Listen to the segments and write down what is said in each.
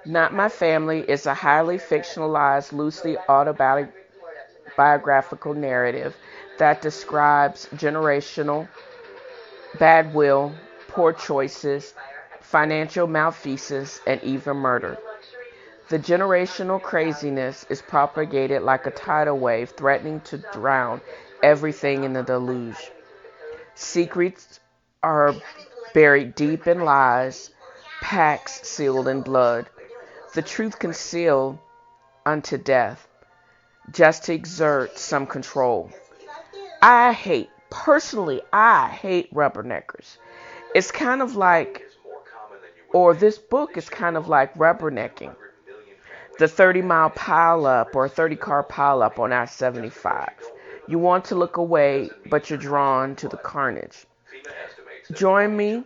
Not My Family is a highly fictionalized, loosely autobiographical narrative that describes generational bad will, poor choices, financial malfeasance, and even murder. The generational craziness is propagated like a tidal wave, threatening to drown everything in the deluge. Secrets are buried deep in lies, pacts sealed in blood, the truth concealed unto death, just to exert some control. I hate rubberneckers. It's kind of like, or this book is kind of like rubbernecking. The 30-mile pileup or 30-car pileup on I-75. You want to look away, but you're drawn to the carnage. Join me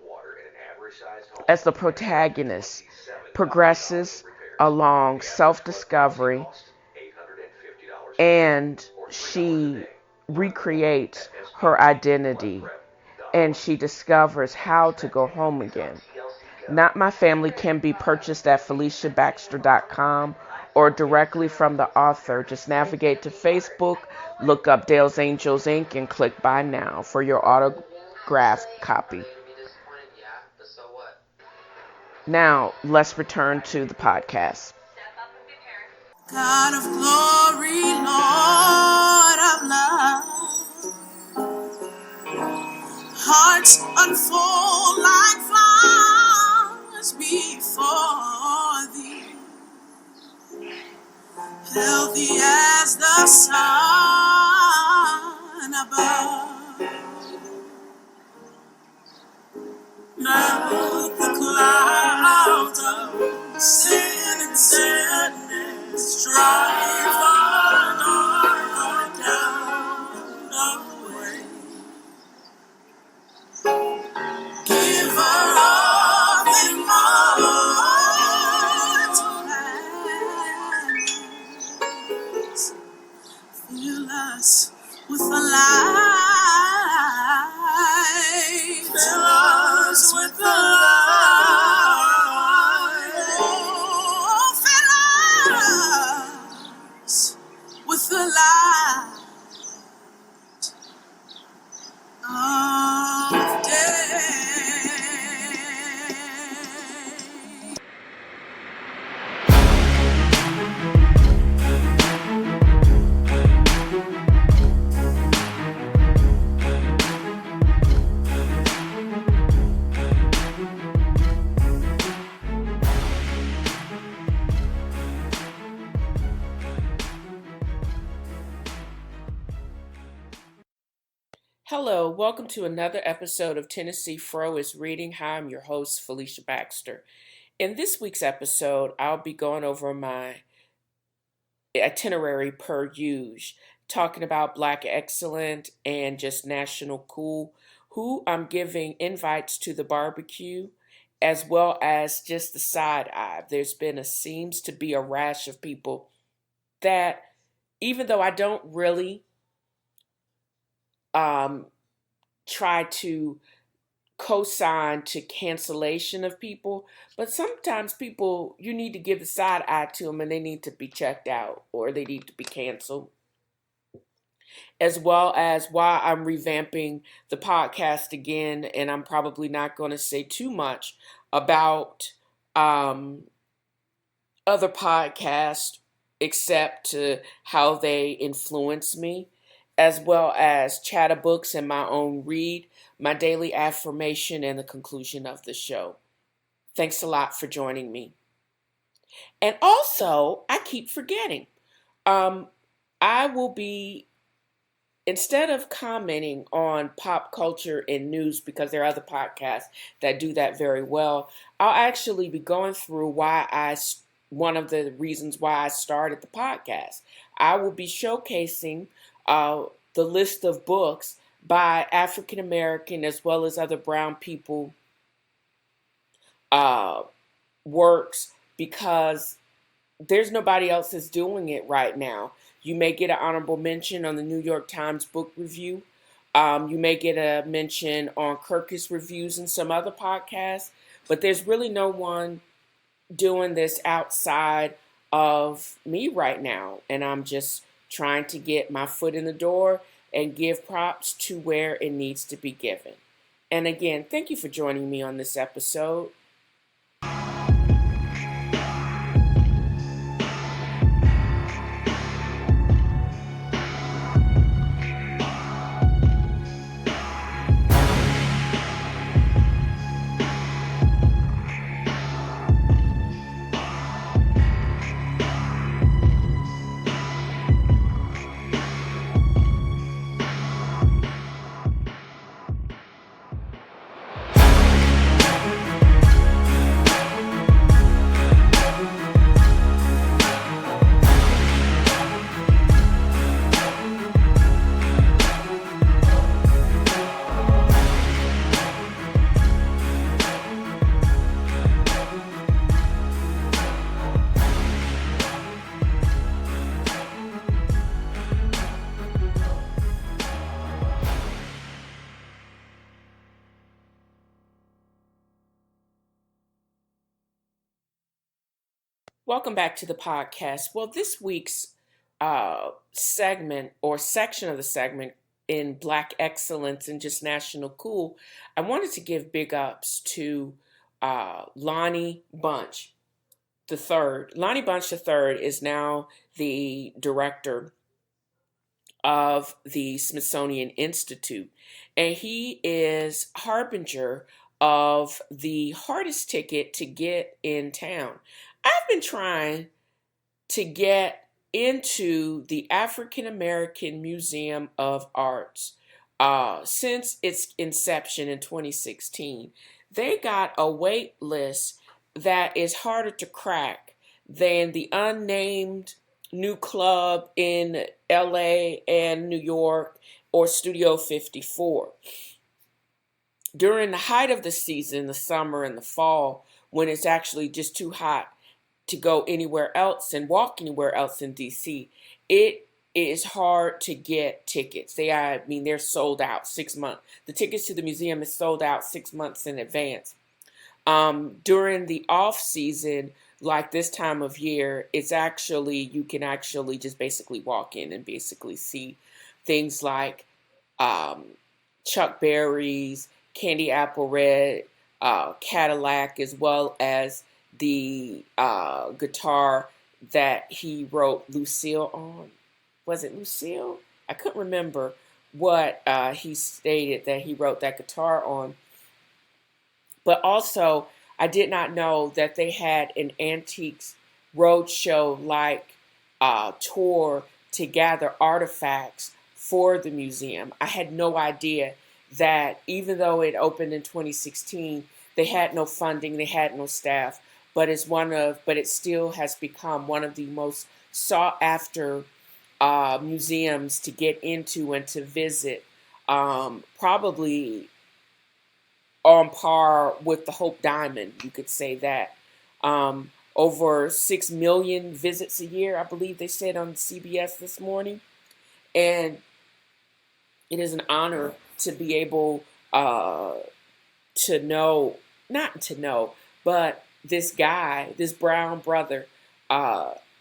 as the protagonist progresses along self-discovery and she recreates her identity and she discovers how to go home again. Not My Family can be purchased at FeliciaBaxter.com or directly from the author. Just navigate to Facebook, look up Dale's Angels Inc. and click Buy Now for your autographed copy. Now, let's return to the podcast. God of glory, Lord of love, hearts unfold like flowers before thee, healthy as the sun above. Now the clouds of sin and sadness drive our dark down away. Giver of immortal hands, fill us with the light. Fill us with the light. Oh, fill us with the light of day. Hello, welcome to another episode of TNFro Is Reading. Hi, I'm your host, Felicia Baxter. In this week's episode, I'll be going over my itinerary per usual, talking about Black Excellent and just National Cool, who I'm giving invites to the barbecue, as well as just the side eye. Seems to be a rash of people that, even though I don't really try to co-sign to cancellation of people, but sometimes people, you need to give the side eye to them and they need to be checked out or they need to be canceled. As well as why I'm revamping the podcast again, and I'm probably not going to say too much about other podcasts except how they influence me, as well as chatterbooks and my own read, my daily affirmation, and the conclusion of the show. Thanks a lot for joining me. And also, I keep forgetting. I will be, instead of commenting on pop culture and news, because there are other podcasts that do that very well, I'll actually be going through one of the reasons why I started the podcast. I will be showcasing the list of books by African American as well as other brown people works, because there's nobody else that's doing it right now. You may get an honorable mention on the New York Times book review. You may get a mention on Kirkus Reviews and some other podcasts, but there's really no one doing this outside of me right now, and I'm just trying to get my foot in the door and give props to where it needs to be given. And again, thank you for joining me on this episode. Welcome back to the podcast. Well, this week's segment or section of the segment in Black Excellence and just National Cool, I wanted to give big ups to Lonnie Bunch III. Lonnie Bunch III is now the director of the Smithsonian Institute, and he is harbinger of the hardest ticket to get in town. I've been trying to get into the African American Museum of Arts since its inception in 2016. They got a wait list that is harder to crack than the unnamed new club in LA and New York or Studio 54. During the height of the season, the summer and the fall, when it's actually just too hot to go anywhere else and walk anywhere else in DC, it is hard to get tickets. They're sold out 6 months. The tickets to the museum is sold out 6 months in advance. During the off season, like this time of year, you can actually just basically walk in and basically see things like Chuck Berry's Candy Apple Red Cadillac, as well as the guitar that he wrote Lucille on. Was it Lucille? I couldn't remember what he stated that he wrote that guitar on. But also, I did not know that they had an antiques roadshow like tour to gather artifacts for the museum. I had no idea that even though it opened in 2016, they had no funding, they had no staff, but it still has become one of the most sought after museums to get into and to visit, probably on par with the Hope Diamond, you could say that. Over 6 million visits a year, I believe they said on CBS this morning. And it is an honor to be able but this guy, this brown brother,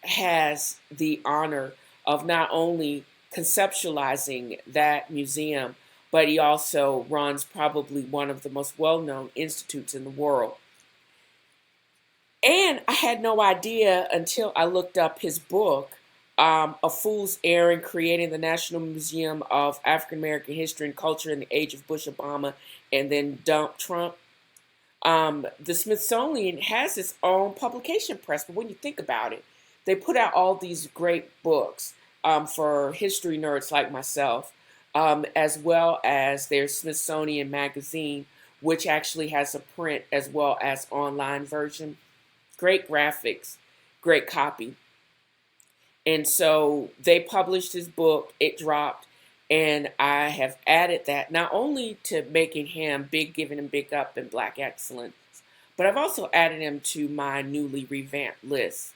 has the honor of not only conceptualizing that museum, but he also runs probably one of the most well-known institutes in the world. And I had no idea until I looked up his book, A Fool's Errand, Creating the National Museum of African American History and Culture in the Age of Bush Obama and then Dump Trump. The Smithsonian has its own publication press, but when you think about it, they put out all these great books for history nerds like myself, as well as their Smithsonian magazine, which actually has a print as well as online version. Great graphics, great copy. And so they published his book, it dropped, and I have added that not only to making him giving him big up in Black Excellence, but I've also added him to my newly revamped list.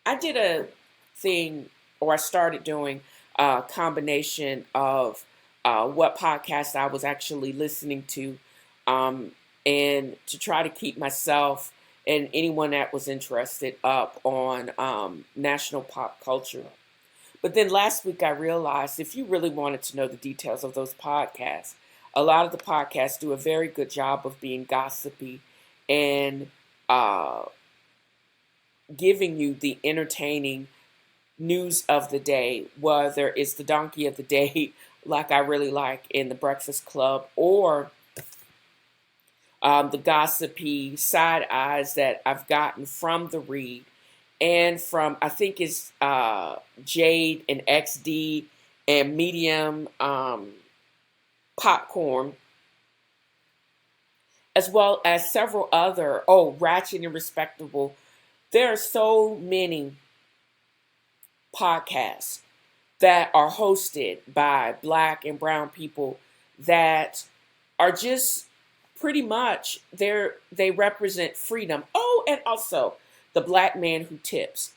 I did a thing, or I started doing a combination of what podcast I was actually listening to, and to try to keep myself and anyone that was interested up on national pop culture. But then last week I realized if you really wanted to know the details of those podcasts, a lot of the podcasts do a very good job of being gossipy and uh, giving you the entertaining news of the day, whether it's the donkey of the day, like I really like in the Breakfast Club, or the gossipy side eyes that I've gotten from the read and from, I think it's Jade and XD and Medium Popcorn, as well as several other, Ratchet and Respectable. There are so many podcasts that are hosted by Black and brown people that are just pretty much they represent freedom. Oh, and also the Black Man Who Tips.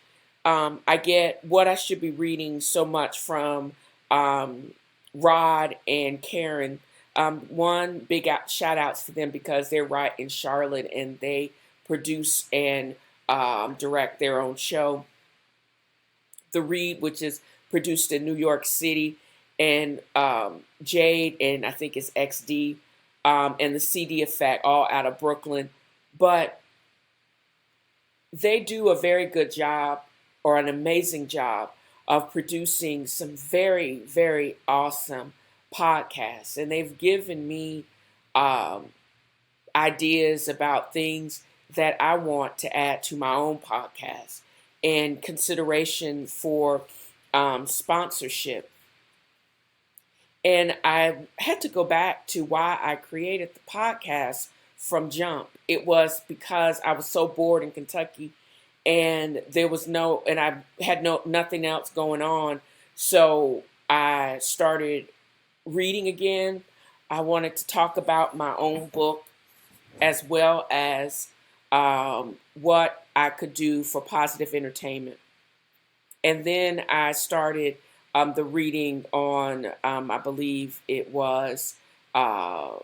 I get What I Should Be Reading so much from Rod and Karen. One big shout outs to them because they're right in Charlotte and they produce and direct their own show. The Read, which is produced in New York City, and Jade, and I think it's XD, and the CD Effect, all out of Brooklyn. But they do a very good job, or an amazing job, of producing some very, very awesome podcasts. And they've given me ideas about things that I want to add to my own podcast and consideration for sponsorship. And I had to go back to why I created the podcast from jump. It was because I was so bored in Kentucky and I had nothing else going on. So I started reading again. I wanted to talk about my own book as well as what I could do for positive entertainment. And then I started the reading on, I believe it was some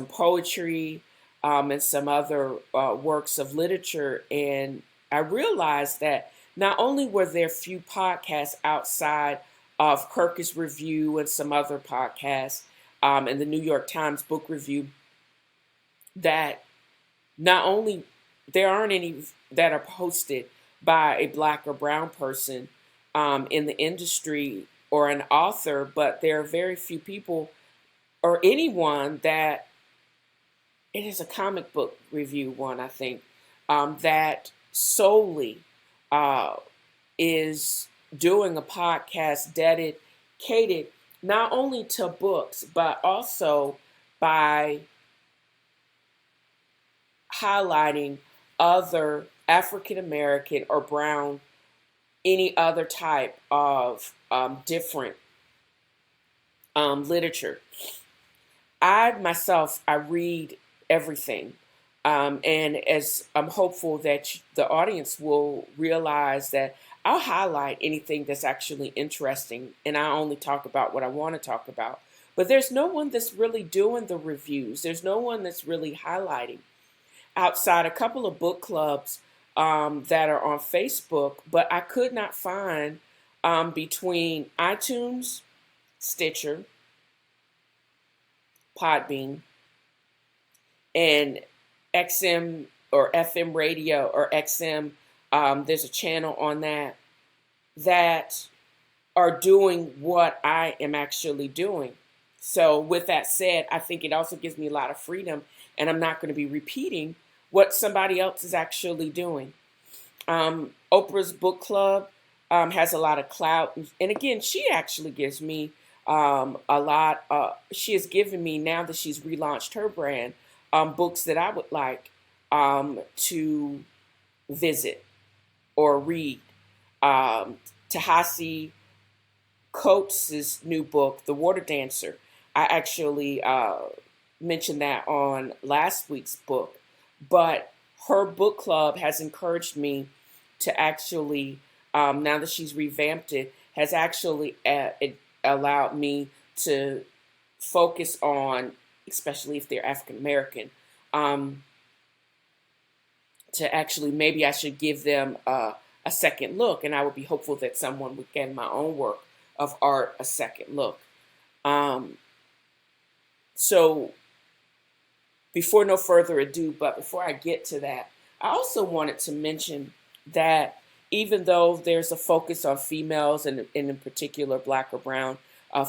poetry and some other works of literature. And I realized that not only were there few podcasts outside of Kirkus Review and some other podcasts and the New York Times Book Review, that not only there aren't any that are hosted by a Black or brown person in the industry or an author, but there are very few people or anyone that, it is a comic book review one, I think, that solely is doing a podcast dedicated not only to books, but also by highlighting other African American or brown, any other type of different literature. I read everything. And as I'm hopeful that the audience will realize that I'll highlight anything that's actually interesting and I only talk about what I want to talk about. But there's no one that's really doing the reviews. There's no one that's really highlighting outside a couple of book clubs that are on Facebook, but I could not find between iTunes, Stitcher, Podbean, and XM or FM radio or XM, there's a channel on that are doing what I am actually doing. So with that said, I think it also gives me a lot of freedom and I'm not going to be repeating what somebody else is actually doing. Oprah's book club has a lot of clout. And again, she actually gives me a lot. She has given me, now that she's relaunched her brand, books that I would like to visit or read. Tahasi Coates' new book, The Water Dancer. I actually mentioned that on last week's book. But her book club has encouraged me to actually, now that she's revamped it, has actually it allowed me to focus on, especially if they're African American, to actually, maybe I should give them a second look, and I would be hopeful that someone would give my own work of art a second look. So before no further ado, but before I get to that, I also wanted to mention that even though there's a focus on females, and in particular black or brown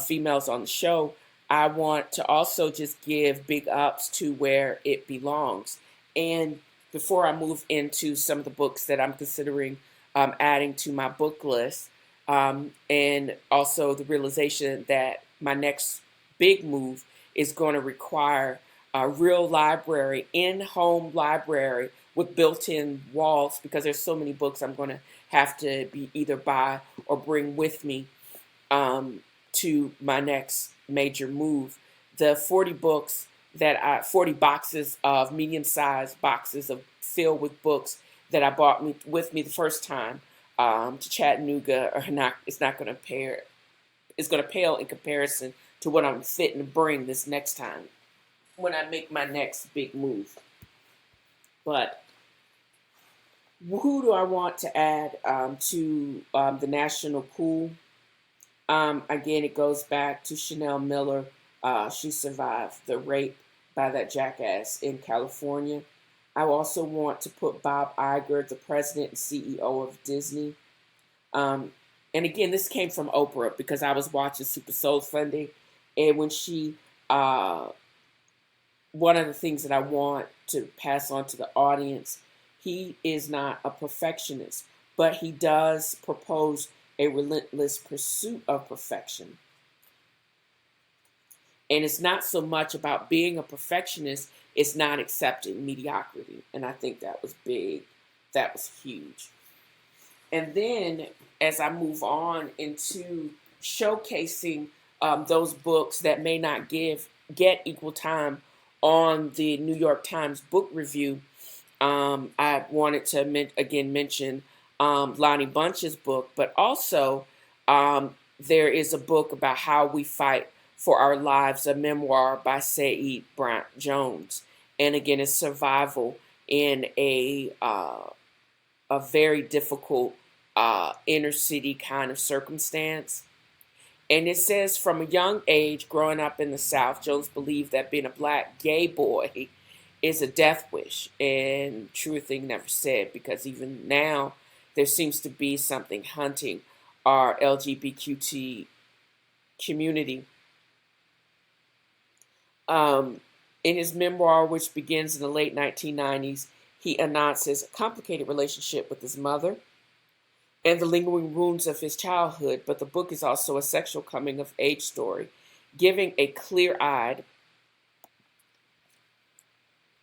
females on the show, I want to also just give big ups to where it belongs. And before I move into some of the books that I'm considering adding to my book list, and also the realization that my next big move is going to require a real library, in-home library with built-in walls, because there's so many books I'm going to have to be either buy or bring with me to my next major move. The 40 boxes of medium-sized boxes of filled with books that I bought with me the first time to Chattanooga are not. It's not going to pair. It's going to pale in comparison to what I'm fitting to bring this next time when I make my next big move. But who do I want to add to the national pool? Again, it goes back to Chanel Miller. She survived the rape by that jackass in California. I also want to put Bob Iger, the president and CEO of Disney. And again, this came from Oprah because I was watching Super Soul Sunday. And when she, one of the things that I want to pass on to the audience, he is not a perfectionist, but he does propose a relentless pursuit of perfection. And it's not so much about being a perfectionist, it's not accepting mediocrity. And I think that was big. That was huge. And then as I move on into showcasing those books that may not get equal time on the New York Times book review, I wanted to mention Lonnie Bunch's book, but also there is a book about how we fight for our lives, a memoir by Said Bryant Jones. And again, it's survival in a very difficult inner city kind of circumstance. And it says, from a young age, growing up in the South, Jones believed that being a black gay boy is a death wish. And truer thing never said, because even now there seems to be something hunting our LGBTQ community. In his memoir, which begins in the late 1990s, he announces a complicated relationship with his mother and the lingering wounds of his childhood, but the book is also a sexual coming-of-age story, giving a clear-eyed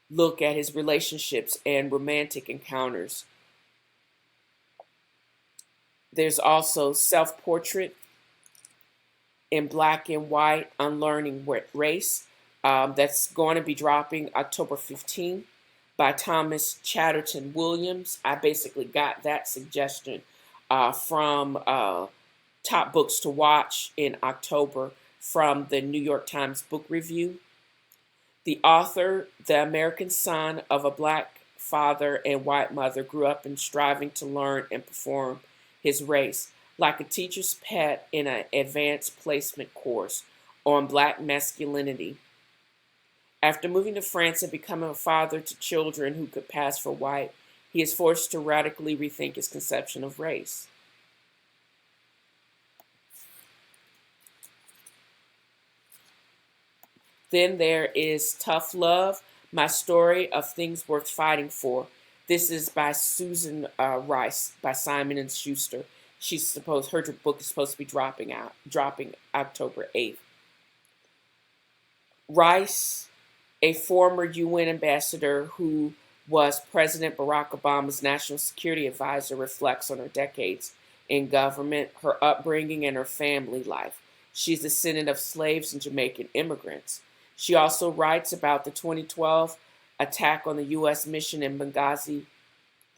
look at his relationships and romantic encounters. There's also Self-Portrait in Black and White, Unlearning Race, that's going to be dropping October 15th by Thomas Chatterton Williams. I basically got that suggestion from Top Books to Watch in October from the New York Times Book Review. The author, the American son of a black father and white mother, grew up in striving to learn and perform his race, like a teacher's pet in an advanced placement course on black masculinity. After moving to France and becoming a father to children who could pass for white, he is forced to radically rethink his conception of race. Then there is Tough Love, My Story of Things Worth Fighting For. This is by Susan Rice, by Simon & Schuster. Her book is supposed to be dropping October 8th. Rice, a former UN ambassador who was President Barack Obama's national security advisor, reflects on her decades in government, her upbringing, and her family life. She's a descendant of slaves and Jamaican immigrants. She also writes about the 2012 attack on the U.S. mission in Benghazi,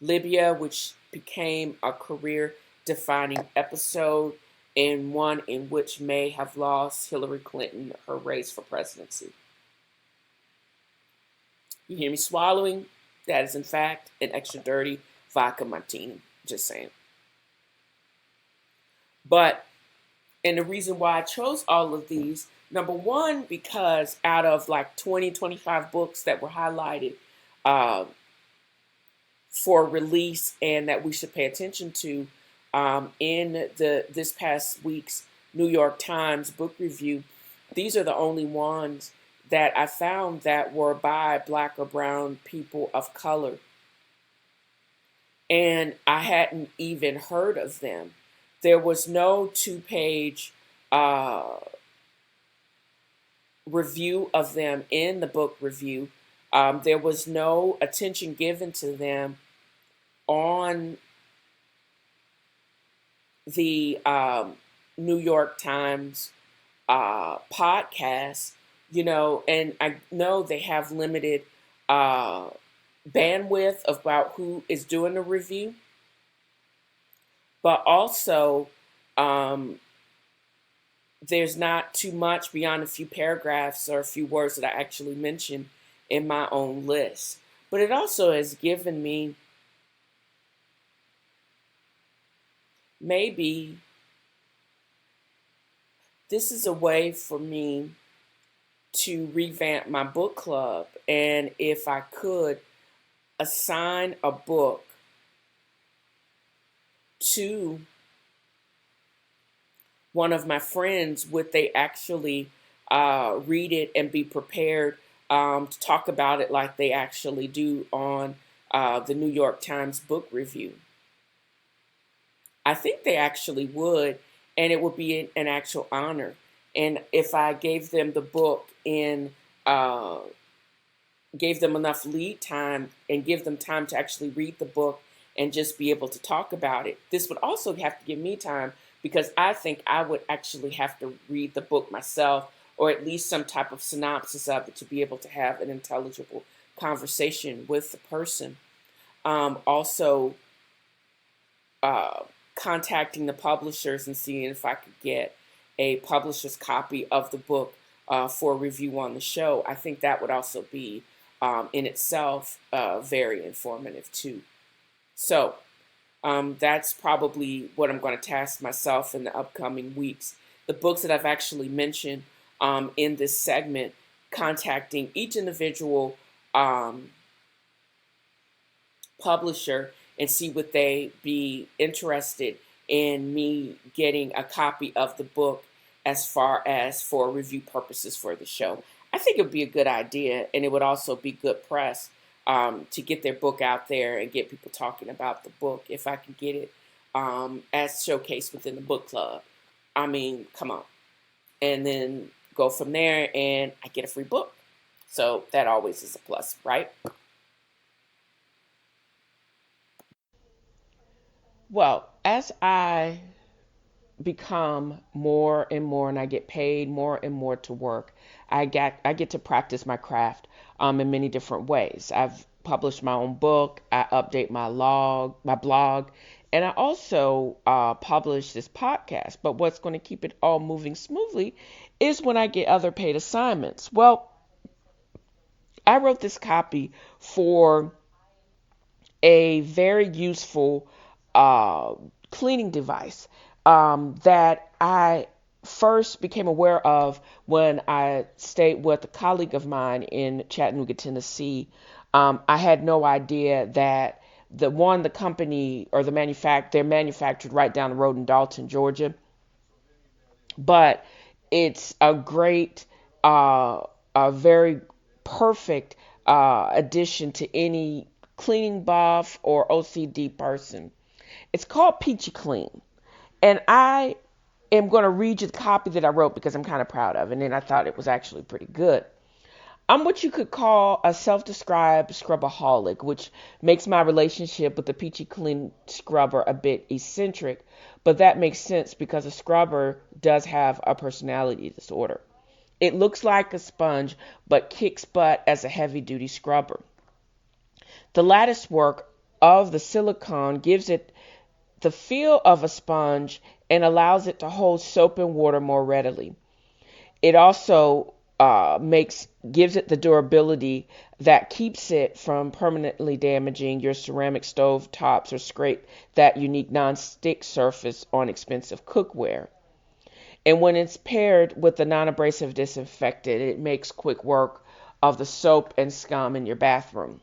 Libya, which became a career-defining episode and one in which may have lost Hillary Clinton her race for presidency. You hear me swallowing? That is, in fact, an extra dirty vodka martini. Just saying. But, and the reason why I chose all of these, number one, because out of like 20, 25 books that were highlighted for release and that we should pay attention to in this past week's New York Times book review, these are the only ones that I found that were by Black or brown people of color. And I hadn't even heard of them. There was no 2-page review of them in the book review. There was no attention given to them on the New York Times podcast, and I know they have limited bandwidth about who is doing the review, but also there's not too much beyond a few paragraphs or a few words that I actually mentioned in my own list. But it also has given me maybe this is a way for me to revamp my book club. And if I could assign a book to one of my friends, would they actually read it and be prepared to talk about it like they actually do on the New York Times book review? I think they actually would, and it would be an actual honor. And if I gave them the book in, gave them enough lead time and give them time to actually read the book and just be able to talk about it, this would also have to give me time, because I think I would actually have to read the book myself, or at least some type of synopsis of it, to be able to have an intelligible conversation with the person. Also, contacting the publishers and seeing if I could get a publisher's copy of the book for review on the show. I think that would also be in itself very informative too. So that's probably what I'm going to task myself in the upcoming weeks. The books that I've actually mentioned in this segment, contacting each individual publisher and see would they be interested in me getting a copy of the book as far as for review purposes for the show. I think it would be a good idea, and it would also be good press to get their book out there and get people talking about the book if I could get it as showcased within the book club. I mean, come on. And then go from there and I get a free book. So that always is a plus, right? Well, as I become more and more and I get paid more and more to work, I get to practice my craft in many different ways. I've published my own book, I update my blog, and I also publish this podcast. But what's going to keep it all moving smoothly is when I get other paid assignments. Well, I wrote this copy for a very useful cleaning device that I first became aware of when I stayed with a colleague of mine in Chattanooga, Tennessee. I had no idea that the company or they're manufactured right down the road in Dalton, Georgia. But it's a great, a very perfect addition to any cleaning buff or OCD person. It's called Peachy Clean. And I am going to read you the copy that I wrote because I'm kind of proud of it. And then I thought it was actually pretty good. I'm what you could call a self-described scrubaholic, which makes my relationship with the Peachy Clean scrubber a bit eccentric. But that makes sense because a scrubber does have a personality disorder. It looks like a sponge, but kicks butt as a heavy-duty scrubber. The lattice work of the silicone gives it the feel of a sponge and allows it to hold soap and water more readily. It also gives it the durability that keeps it from permanently damaging your ceramic stove tops or scrape that unique non-stick surface on expensive cookware. And when it's paired with the non-abrasive disinfectant, it makes quick work of the soap and scum in your bathroom.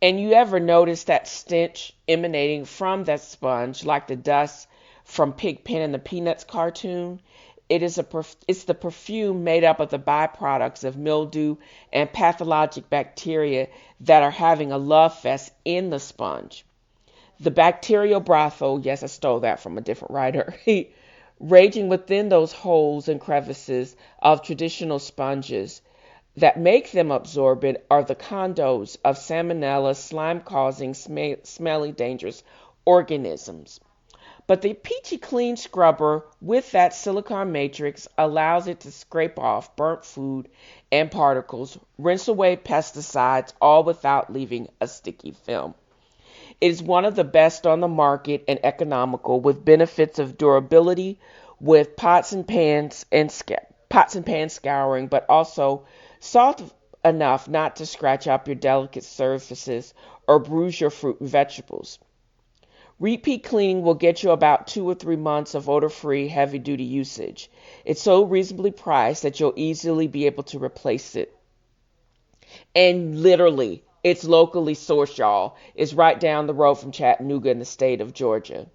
And you ever notice that stench emanating from that sponge, like the dust from Pigpen and the Peanuts cartoon? It's the perfume made up of the byproducts of mildew and pathologic bacteria that are having a love fest in the sponge. The bacterial brothel, yes, I stole that from a different writer, raging within those holes and crevices of traditional sponges that make them absorbent are the condos of salmonella, slime-causing, smelly, dangerous organisms. But the Peachy Clean Scrubber with that silicone matrix allows it to scrape off burnt food and particles, rinse away pesticides, all without leaving a sticky film. It is one of the best on the market and economical, with benefits of durability with pots and pan scouring, but also soft enough not to scratch up your delicate surfaces or bruise your fruit and vegetables. Repeat cleaning will get you about 2 or 3 months of odor-free, heavy-duty usage. It's so reasonably priced that you'll easily be able to replace it. And literally, it's locally sourced, y'all. It's right down the road from Chattanooga in the state of Georgia.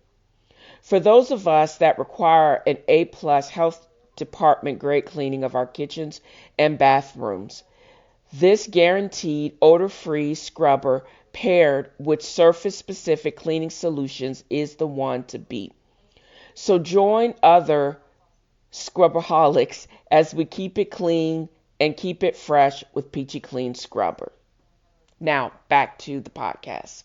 For those of us that require an A-plus health department grade cleaning of our kitchens and bathrooms, this guaranteed odor-free scrubber paired with surface-specific cleaning solutions is the one to beat. So join other scrubberholics as we keep it clean and keep it fresh with Peachy Clean Scrubber. Now, back to the podcast.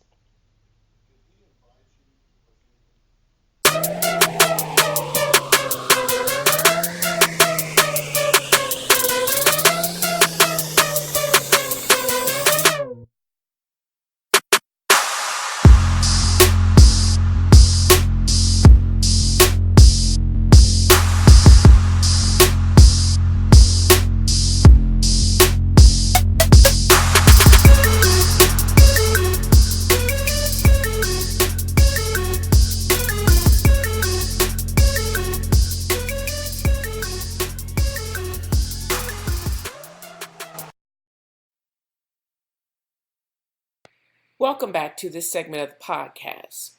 Welcome back to this segment of the podcast.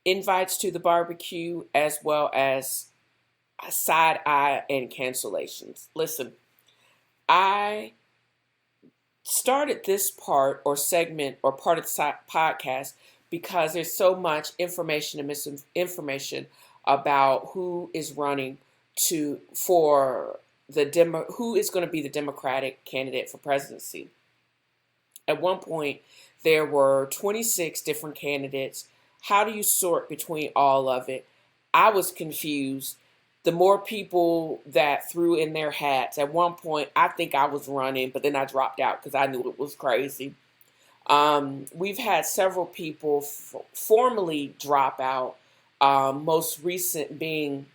Invites to the barbecue as well as a side eye and cancellations. Listen, I started this part or segment or part of the podcast because there's so much information and misinformation about who is running for who is going to be the Democratic candidate for presidency. At one point, there were 26 different candidates. How do you sort between all of it? I was confused. The more people that threw in their hats, at one point, I think I was running, but then I dropped out because I knew it was crazy. We've had several people formally drop out, most recent being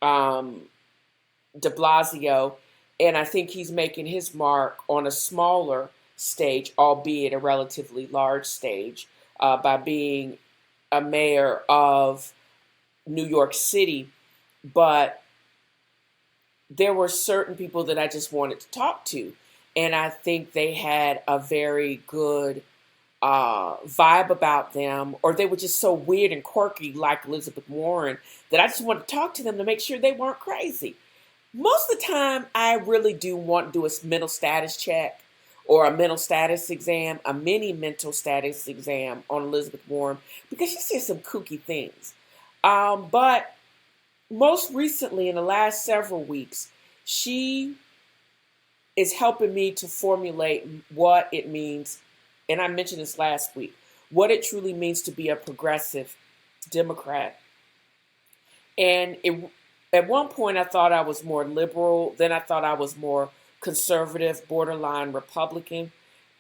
de Blasio, and I think he's making his mark on a smaller stage, albeit a relatively large stage, by being a mayor of New York City. But there were certain people that I just wanted to talk to, and I think they had a very good vibe about them, or they were just so weird and quirky, like Elizabeth Warren, that I just wanted to talk to them to make sure they weren't crazy. Most of the time, I really do want to do a mental status check or a mental status exam, a mini mental status exam on Elizabeth Warren, because she says some kooky things. But most recently, in the last several weeks, she is helping me to formulate what it means, and I mentioned this last week, what it truly means to be a progressive Democrat. And at one point, I thought I was more liberal. Then I thought I was more conservative, borderline Republican.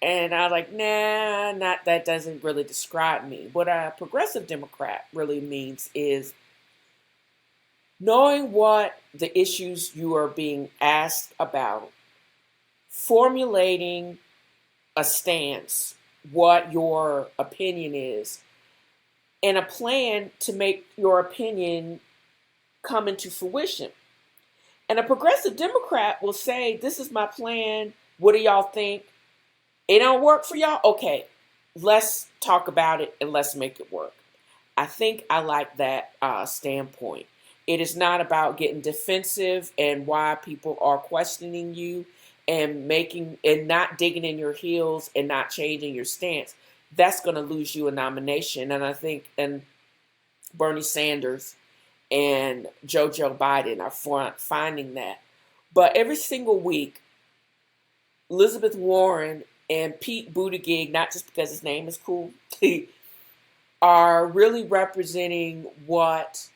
And I was like, nah, that doesn't really describe me. What a progressive Democrat really means is knowing what the issues you are being asked about, formulating a stance, what your opinion is, and a plan to make your opinion come into fruition. And a progressive Democrat will say, this is my plan. What do y'all think? It don't work for y'all? Okay, let's talk about it and let's make it work. I think I like that standpoint. It is not about getting defensive and why people are questioning you and not digging in your heels and not changing your stance. That's going to lose you a nomination. And I think Bernie Sanders and Joe Biden are finding that. But every single week, Elizabeth Warren and Pete Buttigieg, not just because his name is cool, are really representing what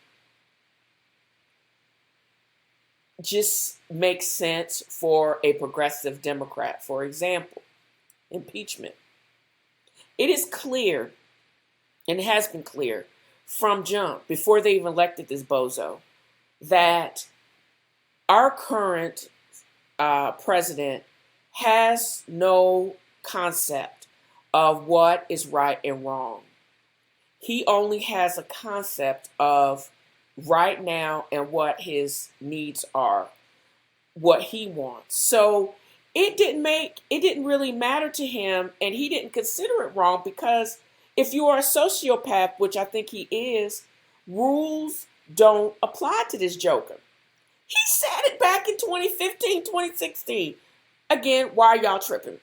just makes sense for a progressive Democrat. For example, impeachment. It is clear, and it has been clear from jump, before they even elected this bozo, that our current president has no concept of what is right and wrong. He only has a concept of right now and what his needs are, what he wants. So it didn't really matter to him, and he didn't consider it wrong, because if you are a sociopath, which I think he is, rules don't apply to this joker. He said it back in 2015, 2016. Again, why are y'all tripping?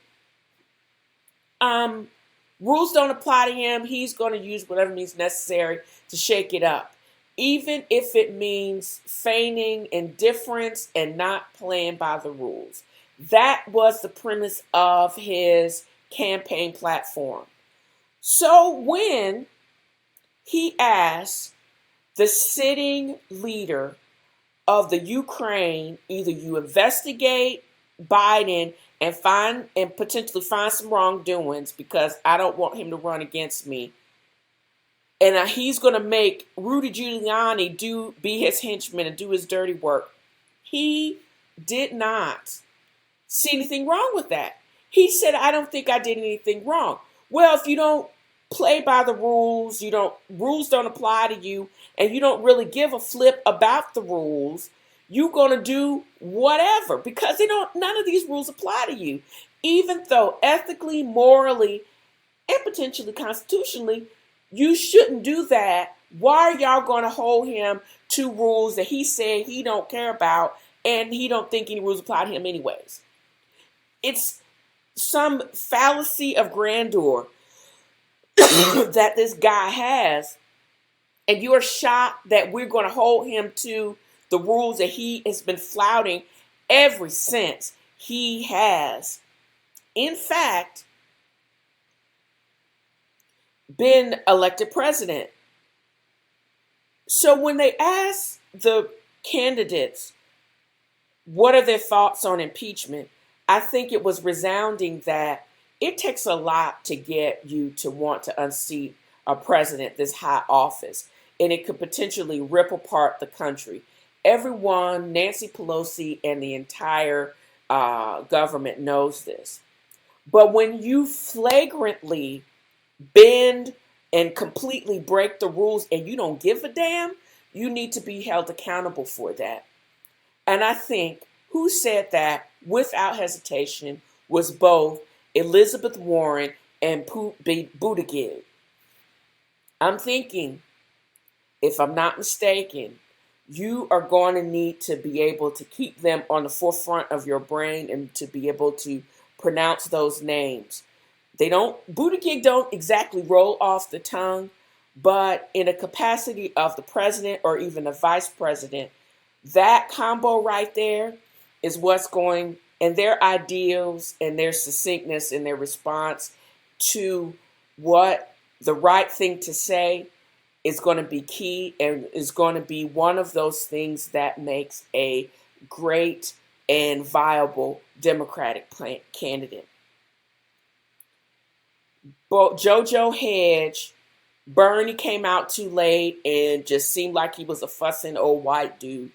Rules don't apply to him. He's going to use whatever means necessary to shake it up, even if it means feigning indifference and not playing by the rules. That was the premise of his campaign platform. So when he asked the sitting leader of the Ukraine, either you investigate Biden and potentially find some wrongdoings, because I don't want him to run against me, and he's going to make Rudy Giuliani be his henchman and do his dirty work. He did not see anything wrong with that. He said, I don't think I did anything wrong. Well, if you don't play by the rules, rules don't apply to you, and you don't really give a flip about the rules, you're going to do whatever, because none of these rules apply to you. Even though ethically, morally, and potentially constitutionally, you shouldn't do that. Why are y'all going to hold him to rules that he said he don't care about and he don't think any rules apply to him anyways? It's some fallacy of grandeur that this guy has, and you are shocked that we're going to hold him to the rules that he has been flouting ever since he has, in fact, been elected president. So when they ask the candidates what are their thoughts on impeachment, I think it was resounding that it takes a lot to get you to want to unseat a president this high office, and it could potentially rip apart the country. Everyone, Nancy Pelosi and the entire government knows this. But when you flagrantly bend and completely break the rules and you don't give a damn, you need to be held accountable for that. And I think who said that without hesitation was both Elizabeth Warren and Buttigieg. I'm thinking, if I'm not mistaken, you are going to need to be able to keep them on the forefront of your brain and to be able to pronounce those names. Buttigieg don't exactly roll off the tongue, but in a capacity of the president or even the vice president, that combo right there is what's going, and their ideals and their succinctness and their response to what the right thing to say is going to be key, and is going to be one of those things that makes a great and viable Democratic candidate. But JoJo Hedge Bernie came out too late and just seemed like he was a fussing old white dude.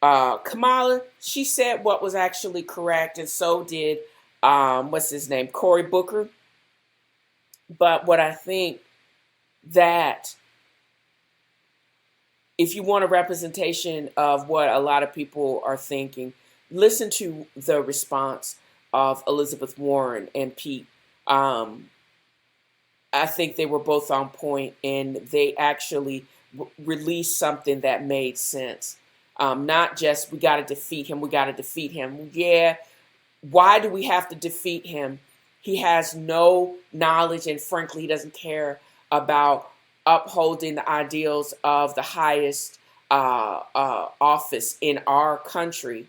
Kamala, she said what was actually correct, and so did what's his name, Cory Booker. But what I think that if you want a representation of what a lot of people are thinking, listen to the response of Elizabeth Warren and Pete. I think they were both on point, and they actually released something that made sense. Not just we got to defeat him, we got to defeat him. Yeah, why do we have to defeat him? He has no knowledge, and frankly, he doesn't care about upholding the ideals of the highest office in our country.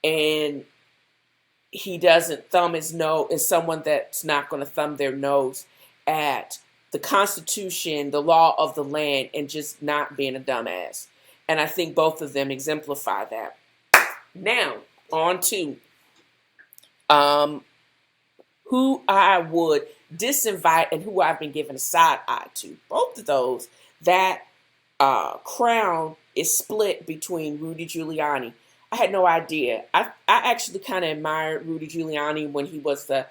And he doesn't thumb his nose, is someone that's not going to thumb their nose at the Constitution, the law of the land, and just not being a dumbass. And I think both of them exemplify that. Now, on to who I would disinvite and who I've been given a side eye to. Both of those, that crown is split between Rudy Giuliani. I had no idea. I actually kind of admired Rudy Giuliani when he was the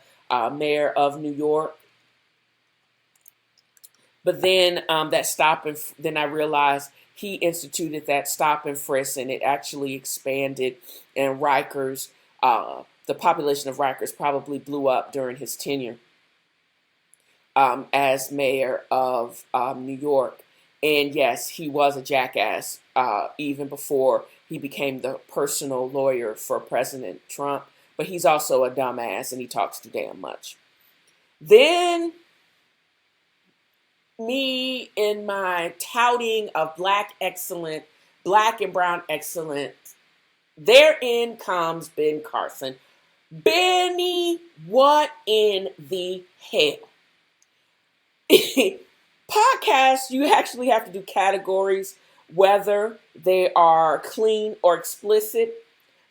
mayor of New York. But then then I realized he instituted that stop and frisk, and it actually expanded. And Rikers, the population of Rikers probably blew up during his tenure as mayor of New York. And yes, he was a jackass even before he became the personal lawyer for President Trump. But he's also a dumbass, and he talks too damn much. Then me in my touting of black excellence, black and brown excellence, therein comes Ben Carson. Benny, what in the hell? Podcasts, you actually have to do categories, whether they are clean or explicit.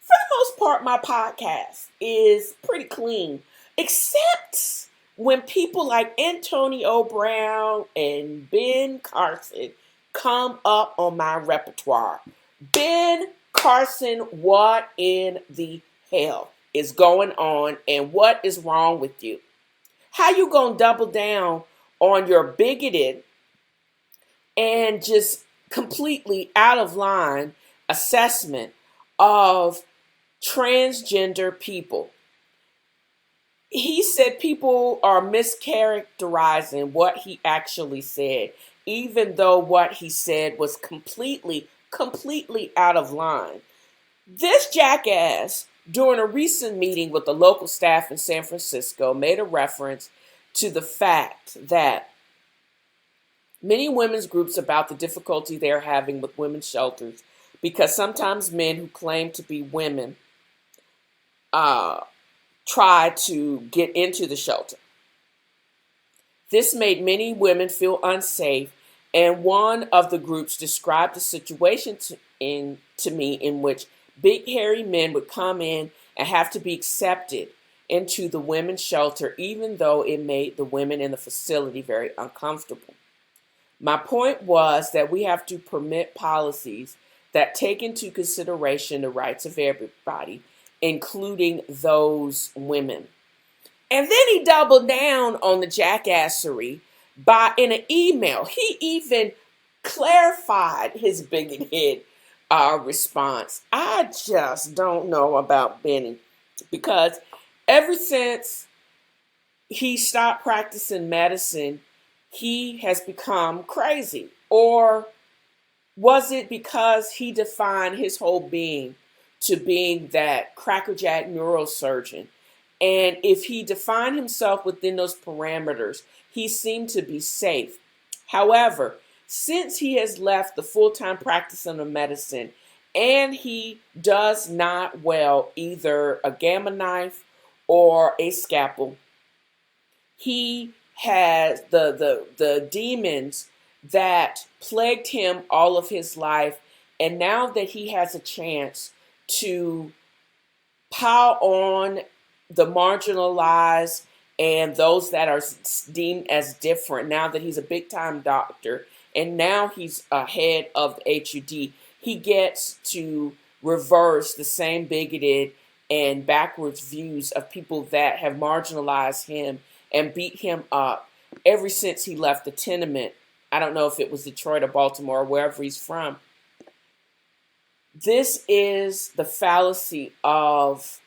For the most part, my podcast is pretty clean, except when people like Antonio Brown and Ben Carson come up on my repertoire. Ben Carson, what in the hell is going on, and what is wrong with you? How you gonna double down on your bigoted and just completely out of line assessment of transgender people? He said people are mischaracterizing what he actually said, even though what he said was completely out of line. This jackass, during a recent meeting with the local staff in San Francisco, made a reference to the fact that many women's groups about the difficulty they're having with women's shelters because sometimes men who claim to be women try to get into the shelter. This made many women feel unsafe, and one of the groups described the situation to me in which big hairy men would come in and have to be accepted into the women's shelter, even though it made the women in the facility very uncomfortable. My point was that we have to permit policies that take into consideration the rights of everybody, including those women. And then he doubled down on the jackassery in an email. He even clarified his bigoted response. I just don't know about Benny, because ever since he stopped practicing medicine, he has become crazy. Or was it because he defined his whole being to being that crackerjack neurosurgeon? And if he defined himself within those parameters, he seemed to be safe. However, since he has left the full-time practice of medicine, and he does not well either a gamma knife or a scalpel, he has the demons that plagued him all of his life. And now that he has a chance to pile on the marginalized and those that are deemed as different, now that he's a big time doctor and now he's head of the HUD, he gets to reverse the same bigoted and backwards views of people that have marginalized him and beat him up ever since he left the tenement. I don't know if it was Detroit or Baltimore or wherever he's from. This is the fallacy of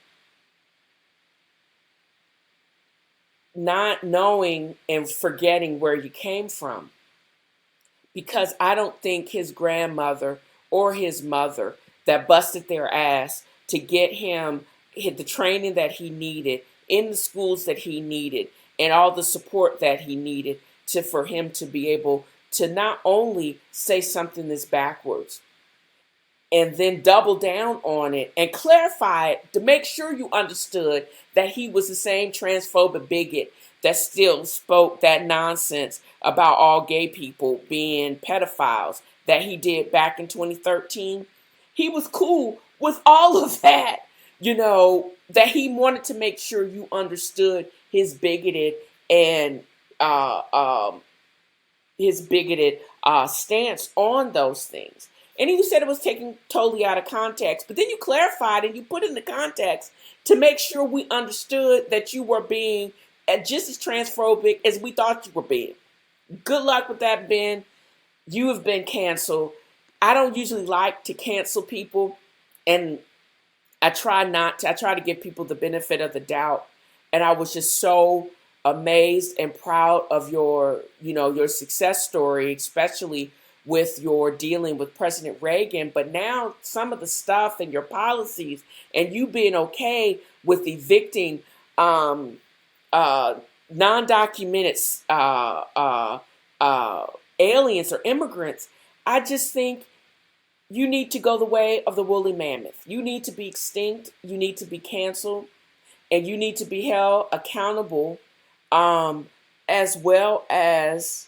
not knowing and forgetting where you came from. Because I don't think his grandmother or his mother that busted their ass to get him the training that he needed in the schools that he needed and all the support that he needed for him to be able to not only say something that's backwards and then double down on it and clarify it to make sure you understood that he was the same transphobic bigot that still spoke that nonsense about all gay people being pedophiles that he did back in 2013. He was cool with all of that, that he wanted to make sure you understood his bigoted and stance on those things. And you said it was taken totally out of context, but then you clarified and you put it in the context to make sure we understood that you were being just as transphobic as we thought you were being. Good luck with that, Ben. You have been canceled. I don't usually like to cancel people, and I try not to. I try to give people the benefit of the doubt. And I was just so amazed and proud of your success story, especially with your dealing with President Reagan. But now some of the stuff and your policies and you being okay with evicting non-documented aliens or immigrants, I just think you need to go the way of the woolly mammoth. You need to be extinct. You need to be canceled. And you need to be held accountable as well as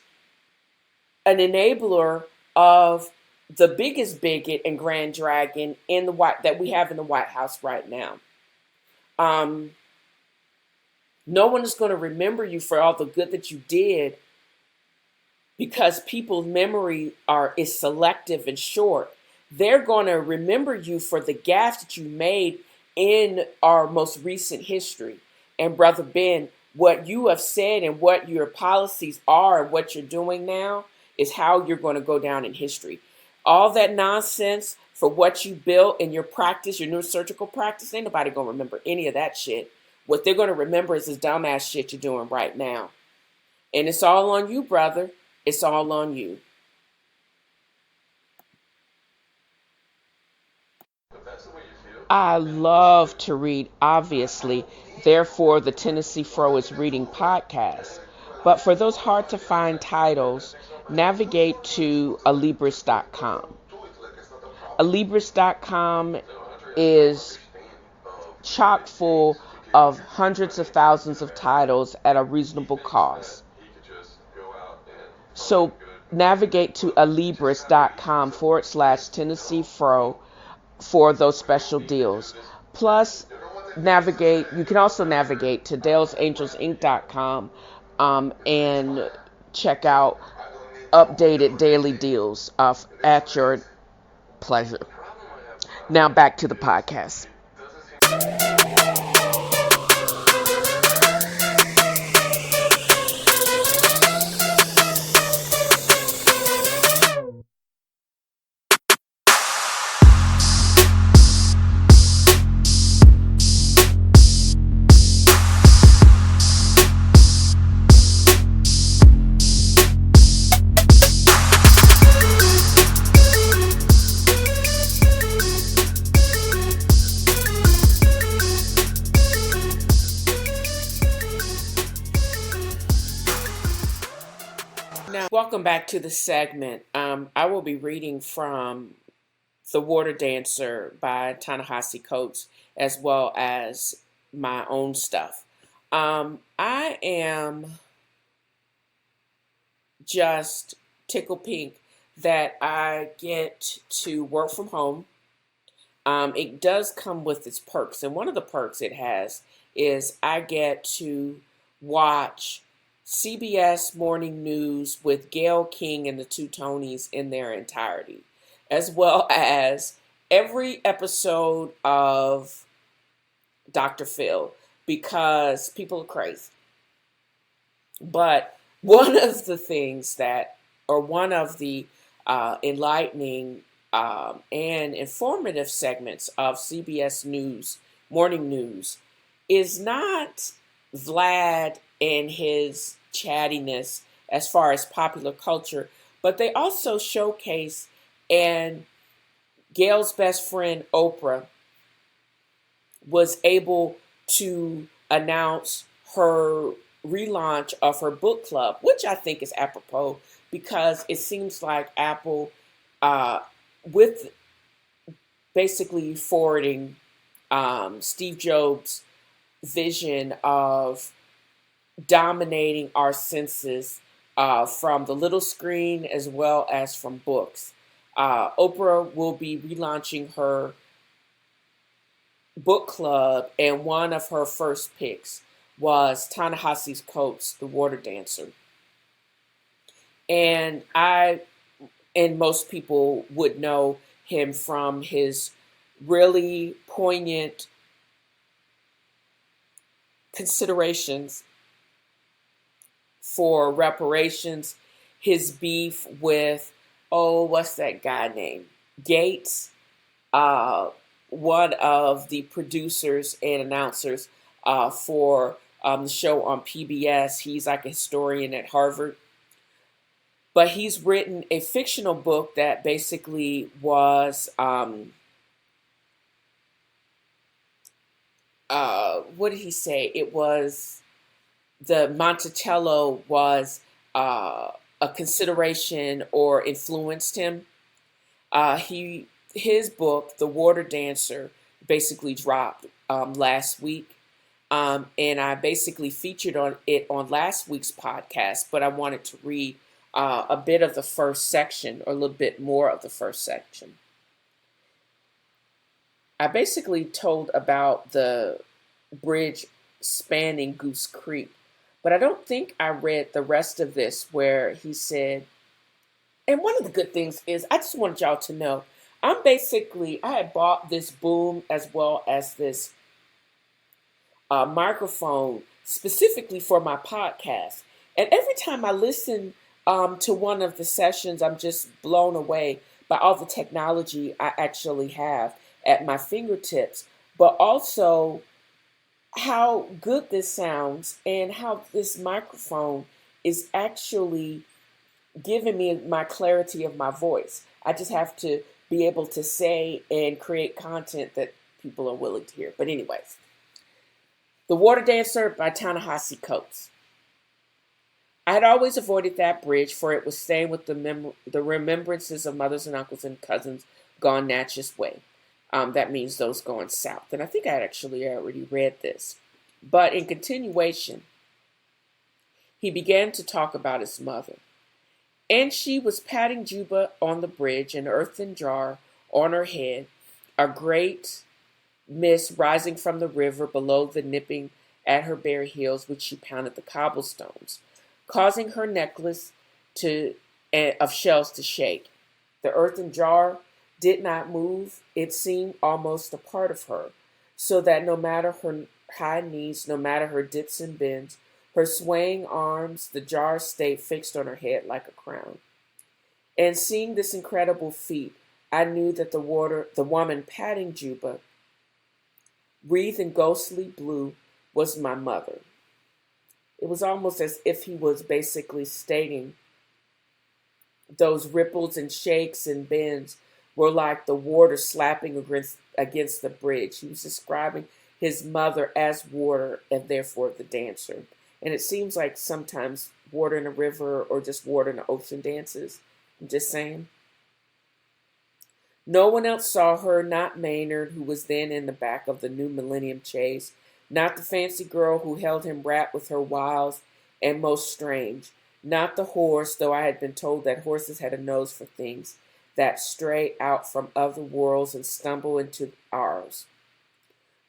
an enabler of the biggest bigot and grand dragon that we have in the White House right now. No one is going to remember you for all the good that you did because people's memory is selective and short. They're going to remember you for the gaffes that you made in our most recent history. And Brother Ben, what you have said and what your policies are and what you're doing now is how you're going to go down in history. All that nonsense for what you built in your practice, your neurosurgical practice, ain't nobody going to remember any of that shit. What they're going to remember is this dumbass shit you're doing right now. And it's all on you, brother. It's all on you. I love to read, obviously. Therefore, the TNFro Is Reading podcast. But for those hard to find titles, navigate to alibris.com. Alibris.com is chock full of hundreds of thousands of titles at a reasonable cost. So navigate to alibris.com/TNFro for those special deals. Plus, you can also navigate to dalesangelsinc.com and check out updated daily deals at your pleasure. Now back to the podcast. Welcome back to the segment. I will be reading from The Water Dancer by Ta-Nehisi Coates as well as my own stuff. I am just tickled pink that I get to work from home. It does come with its perks, and one of the perks it has is I get to watch CBS Morning News with Gayle King and the Two Tonys in their entirety, as well as every episode of Dr. Phil, because people are crazy. But one of the things that, or one of the enlightening and informative segments of CBS News, Morning News, is not Vlad and his chattiness as far as popular culture, but they also showcase, and Gail's best friend Oprah was able to announce her relaunch of her book club, which I think is apropos because it seems like Apple, with basically forwarding Steve Jobs' vision of dominating our senses from the little screen as well as from books. Oprah will be relaunching her book club, and one of her first picks was Ta-Nehisi's Coates, The Water Dancer. And most people would know him from his really poignant considerations for reparations, his beef with, what's that guy named? Gates, one of the producers and announcers for the show on PBS. He's like a historian at Harvard. But he's written a fictional book that basically was, what did he say? It was, the Monticello was a consideration or influenced him. His book, The Water Dancer, basically dropped last week. And I basically featured on it on last week's podcast, but I wanted to read a bit of the first section, or a little bit more of the first section. I basically told about the bridge spanning Goose Creek, but I don't think I read the rest of this where he said, and one of the good things is, I just wanted y'all to know, I had bought this boom as well as this microphone specifically for my podcast. And every time I listen to one of the sessions, I'm just blown away by all the technology I actually have at my fingertips, but also how good this sounds and how this microphone is actually giving me my clarity of my voice. I just have to be able to say and create content that people are willing to hear. But anyways, The Water Dancer by Ta-Nehisi Coates. I had always avoided that bridge, for it was staying with the remembrances of mothers and uncles and cousins gone Natchez way. That means those going south. And I think I had actually already read this. But in continuation, he began to talk about his mother. And she was patting Juba on the bridge, an earthen jar on her head, a great mist rising from the river below the nipping at her bare heels, which she pounded the cobblestones, causing her necklace of shells to shake. The earthen jar did not move. It seemed almost a part of her, so that no matter her high knees, no matter her dips and bends, her swaying arms, the jar stayed fixed on her head like a crown. And seeing this incredible feat, I knew that the woman patting Juba, wreathed in ghostly blue, was my mother. It was almost as if he was basically stating those ripples and shakes and bends were like the water slapping against the bridge. He was describing his mother as water and therefore the dancer. And it seems like sometimes water in a river or just water in the ocean dances. I'm just saying. No one else saw her, not Maynard, who was then in the back of the new Millennium Chase, not the fancy girl who held him wrapped with her wiles and most strange, not the horse, though I had been told that horses had a nose for things that stray out from other worlds and stumble into ours.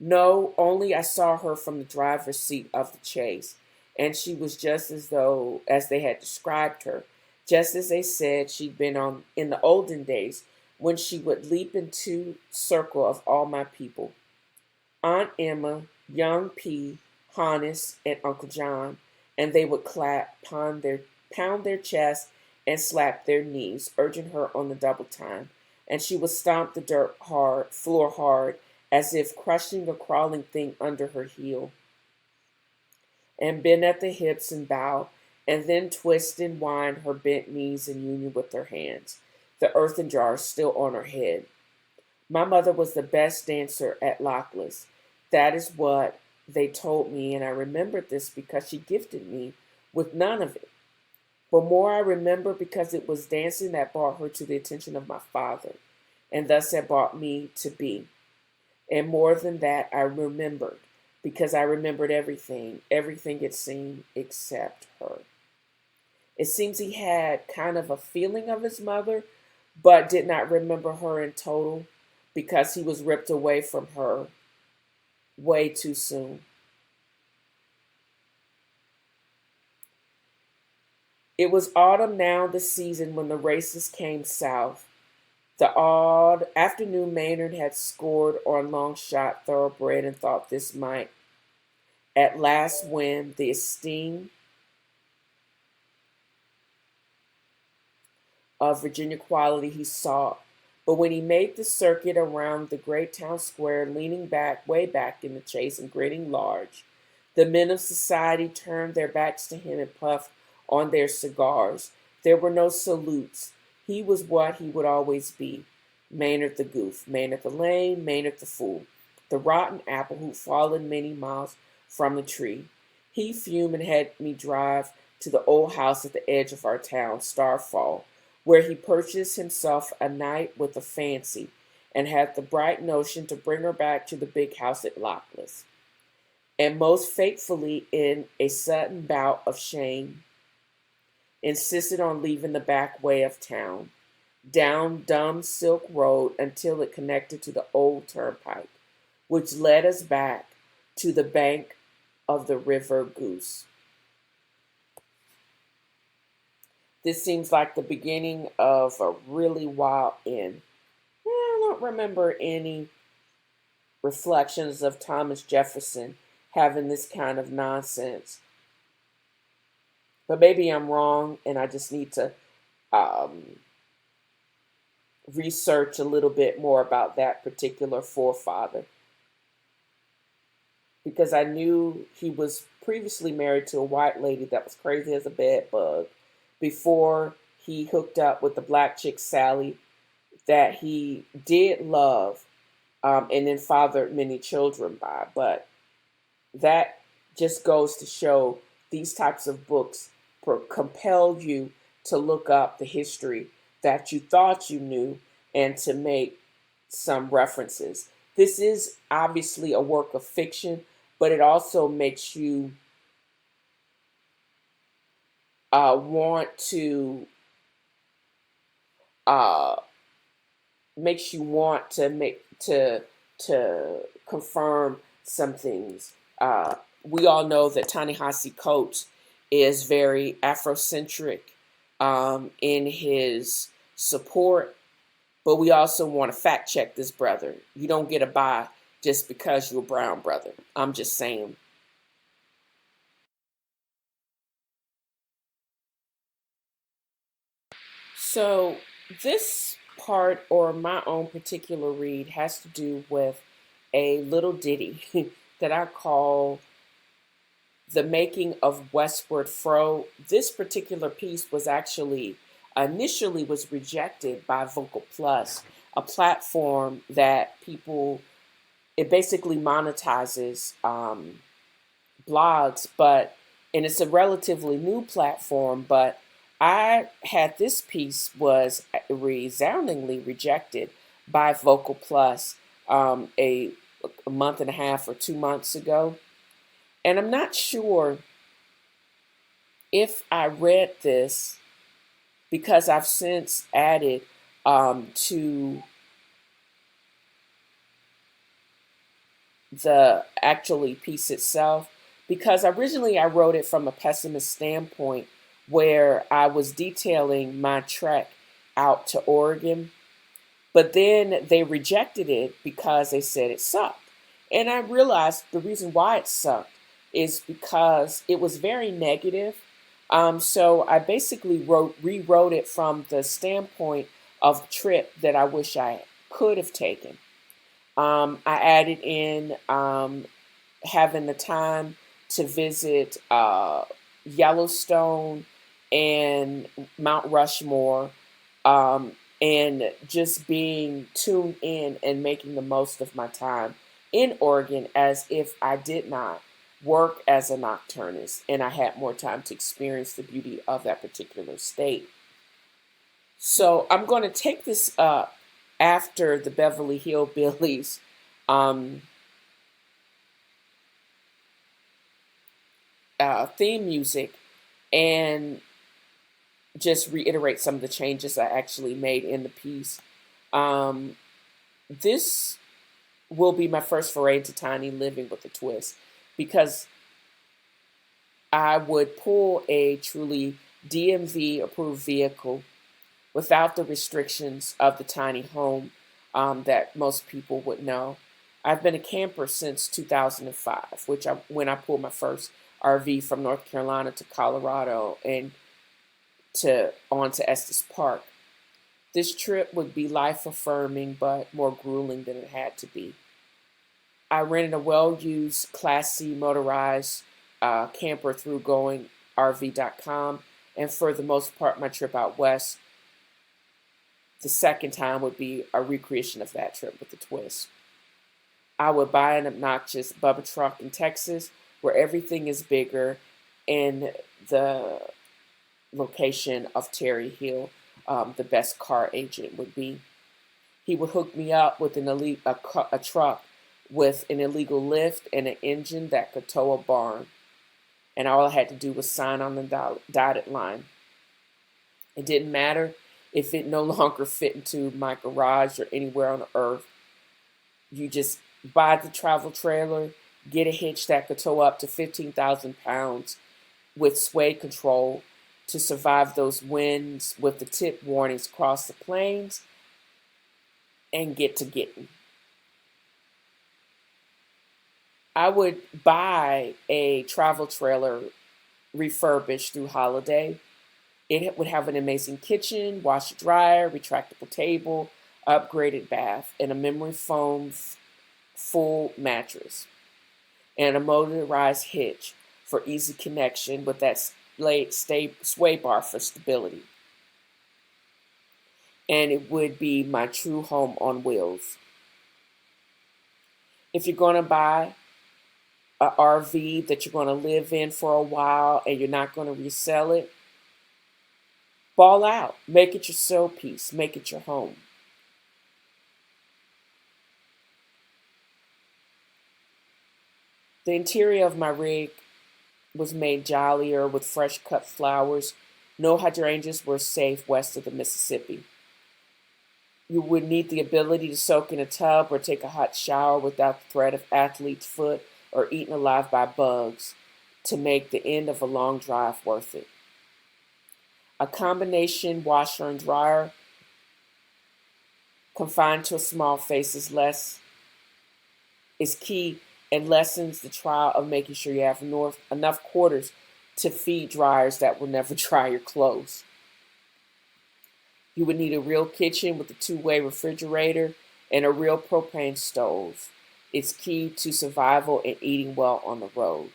No, only I saw her from the driver's seat of the chase, and she was just as they had described her, just as they said she'd been on in the olden days when she would leap into circle of all my people. Aunt Emma, young P, Hannes, and Uncle John, and they would clap, pound their chest, and slap their knees, urging her on the double time, and she would stomp the floor hard, as if crushing a crawling thing under her heel, and bend at the hips and bow, and then twist and wind her bent knees in union with her hands, the earthen jar still on her head. My mother was the best dancer at Lockless. That is what they told me, and I remembered this because she gifted me with none of it. But more I remember because it was dancing that brought her to the attention of my father, and thus had brought me to be. And more than that, I remembered, because I remembered everything it seemed, except her. It seems he had kind of a feeling of his mother, but did not remember her in total, because he was ripped away from her way too soon. It was autumn now, the season when the races came south. The odd afternoon Maynard had scored on long shot thoroughbred and thought this might at last win the esteem of Virginia quality he sought. But when he made the circuit around the great town square, leaning back, way back in the chase and grinning large, the men of society turned their backs to him and puffed on their cigars. There were no salutes. He was what he would always be, Maynard the goof, Maynard the lame, Maynard the fool, the rotten apple who'd fallen many miles from the tree. He fumed and had me drive to the old house at the edge of our town, Starfall, where he purchased himself a night with a fancy, and had the bright notion to bring her back to the big house at Lockless. And most faithfully, in a sudden bout of shame, insisted on leaving the back way of town, down Dumb Silk Road until it connected to the old turnpike, which led us back to the bank of the River Goose. This seems like the beginning of a really wild end. I don't remember any reflections of Thomas Jefferson having this kind of nonsense. But maybe I'm wrong, and I just need to research a little bit more about that particular forefather. Because I knew he was previously married to a white lady that was crazy as a bed bug before he hooked up with the black chick Sally that he did love and then fathered many children by. But that just goes to show these types of books compel you to look up the history that you thought you knew and to make some references. This is obviously a work of fiction, but it also makes you want to confirm some things. We all know that Ta-Nehisi Coates is very Afrocentric in his support, but we also want to fact check this brother. You don't get a buy just because you're a brown brother. I'm just saying. So this part, or my own particular read, has to do with a little ditty that I call The Making of Westward Fro. This particular piece was actually initially was rejected by Vocal Plus, a platform that it basically monetizes blogs, and it's a relatively new platform, but I had this piece was resoundingly rejected by Vocal Plus a month and a half or 2 months ago. And I'm not sure if I read this because I've since added to the actually piece itself, because originally I wrote it from a pessimist standpoint where I was detailing my trek out to Oregon, but then they rejected it because they said it sucked. And I realized the reason why it sucked is because it was very negative. So I basically rewrote it from the standpoint of the trip that I wish I could have taken. I added in having the time to visit Yellowstone and Mount Rushmore, and just being tuned in and making the most of my time in Oregon as if I did not work as a nocturnist and I had more time to experience the beauty of that particular state. So I'm going to take this up after the Beverly Hillbillies um, theme music and just reiterate some of the changes I actually made in the piece. This will be my first foray into tiny living with a twist, because I would pull a truly DMV approved vehicle without the restrictions of the tiny home that most people would know. I've been a camper since 2005, when I pulled my first RV from North Carolina to Colorado and on to Estes Park. This trip would be life affirming but more grueling than it had to be. I rented a well-used Class C motorized camper through goingrv.com, and for the most part, my trip out west, the second time, would be a recreation of that trip with a twist. I would buy an obnoxious Bubba truck in Texas where everything is bigger, and the location of Terry Hill, the best car agent, would be. He would hook me up with a truck with an illegal lift and an engine that could tow a barn. And all I had to do was sign on the dotted line. It didn't matter if it no longer fit into my garage or anywhere on earth. You just buy the travel trailer, get a hitch that could tow up to 15,000 pounds with sway control to survive those winds with the tip warnings across the plains, and get to getting. I would buy a travel trailer refurbished through Holiday. It would have an amazing kitchen, washer dryer, retractable table, upgraded bath, and a memory foam full mattress, and a motorized hitch for easy connection with that sway bar for stability. And it would be my true home on wheels. If you're going to buy an RV that you're going to live in for a while and you're not going to resell it, ball out. Make it your soul piece. Make it your home. The interior of my rig was made jollier with fresh cut flowers. No hydrangeas were safe west of the Mississippi. You would need the ability to soak in a tub or take a hot shower without the threat of athlete's foot or eaten alive by bugs to make the end of a long drive worth it. A combination washer and dryer confined to a small face is key and lessens the trial of making sure you have enough quarters to feed dryers that will never dry your clothes. You would need a real kitchen with a two-way refrigerator and a real propane stove. It's key to survival and eating well on the road.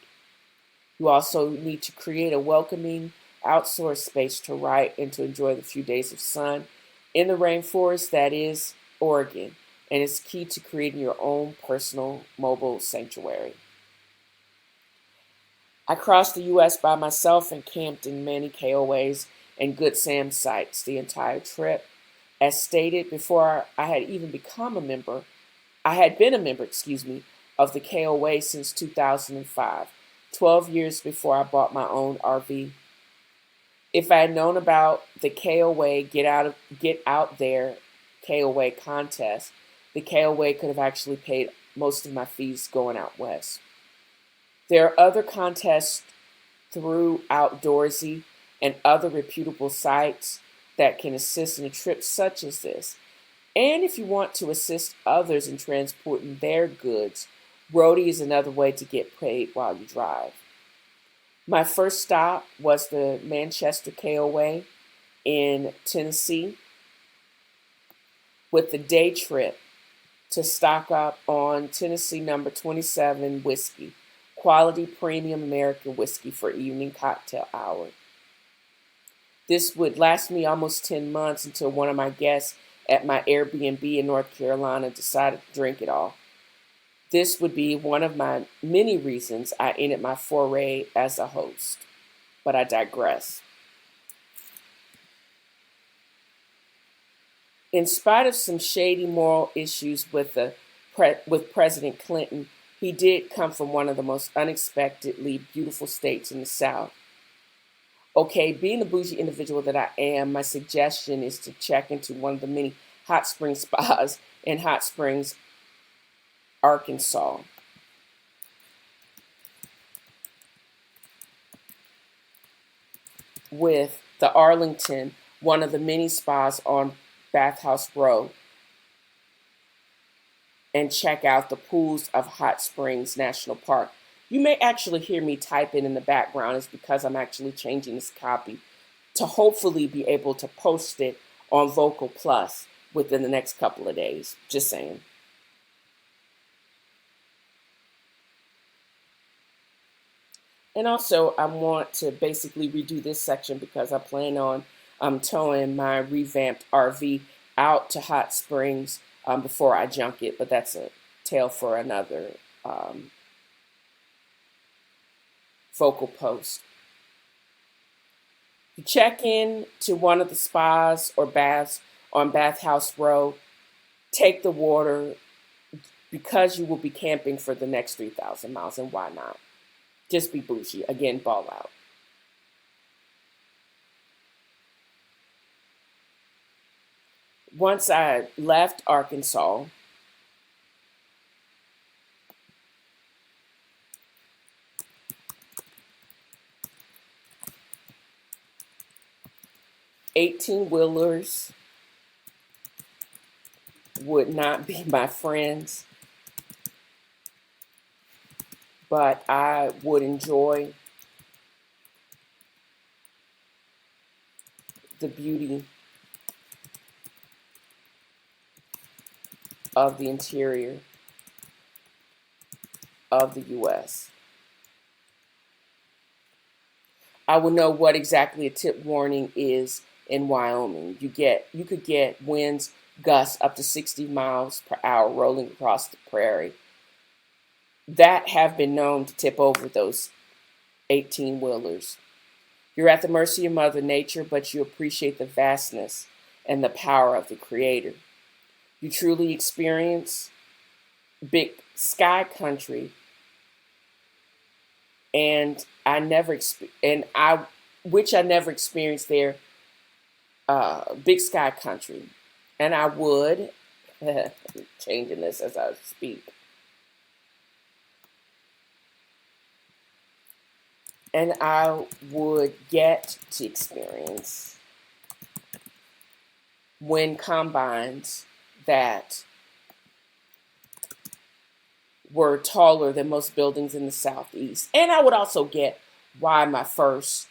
You also need to create a welcoming outdoor space to write and to enjoy the few days of sun in the rainforest that is Oregon, and it's key to creating your own personal mobile sanctuary. I crossed the U.S. by myself and camped in many KOAs and Good Sam sites the entire trip. As stated before, I had been a member, of the KOA since 2005, 12 years before I bought my own RV. If I had known about the KOA Get Out There KOA contest, the KOA could have actually paid most of my fees going out west. There are other contests through Outdoorsy and other reputable sites that can assist in a trip such as this. And if you want to assist others in transporting their goods, roadie is another way to get paid while you drive. My first stop was the Manchester KOA in Tennessee with the day trip to stock up on Tennessee number 27 whiskey, quality premium American whiskey for evening cocktail hour. This would last me almost 10 months until one of my guests at my Airbnb in North Carolina decided to drink it all. This would be one of my many reasons I ended my foray as a host, but I digress. In spite of some shady moral issues with President Clinton, he did come from one of the most unexpectedly beautiful states in the South. Okay, being the bougie individual that I am, my suggestion is to check into one of the many hot spring spas in Hot Springs, Arkansas. With the Arlington, one of the many spas on Bathhouse Row, and check out the pools of Hot Springs National Park. You may actually hear me typing in the background. It's because I'm actually changing this copy to hopefully be able to post it on Vocal Plus within the next couple of days. Just saying. And also, I want to basically redo this section because I plan on towing my revamped RV out to Hot Springs before I junk it, but that's a tale for another Vocal post. You check in to one of the spas or baths on Bathhouse Row, take the water because you will be camping for the next 3,000 miles, and why not? Just be bougie. Again, ball out. Once I left Arkansas, $18-wheelers would not be my friends, but I would enjoy the beauty of the interior of the U.S. I will know what exactly a tip warning is in Wyoming. You could get winds gusts up to 60 miles per hour rolling across the prairie that have been known to tip over those 18-wheelers. You're at the mercy of Mother Nature, but you appreciate the vastness and the power of the Creator. You truly experience big sky country, and I never experienced there. Big sky country, and I would changing this as I speak. And I would get to experience wind combines that were taller than most buildings in the Southeast. And I would also get why my first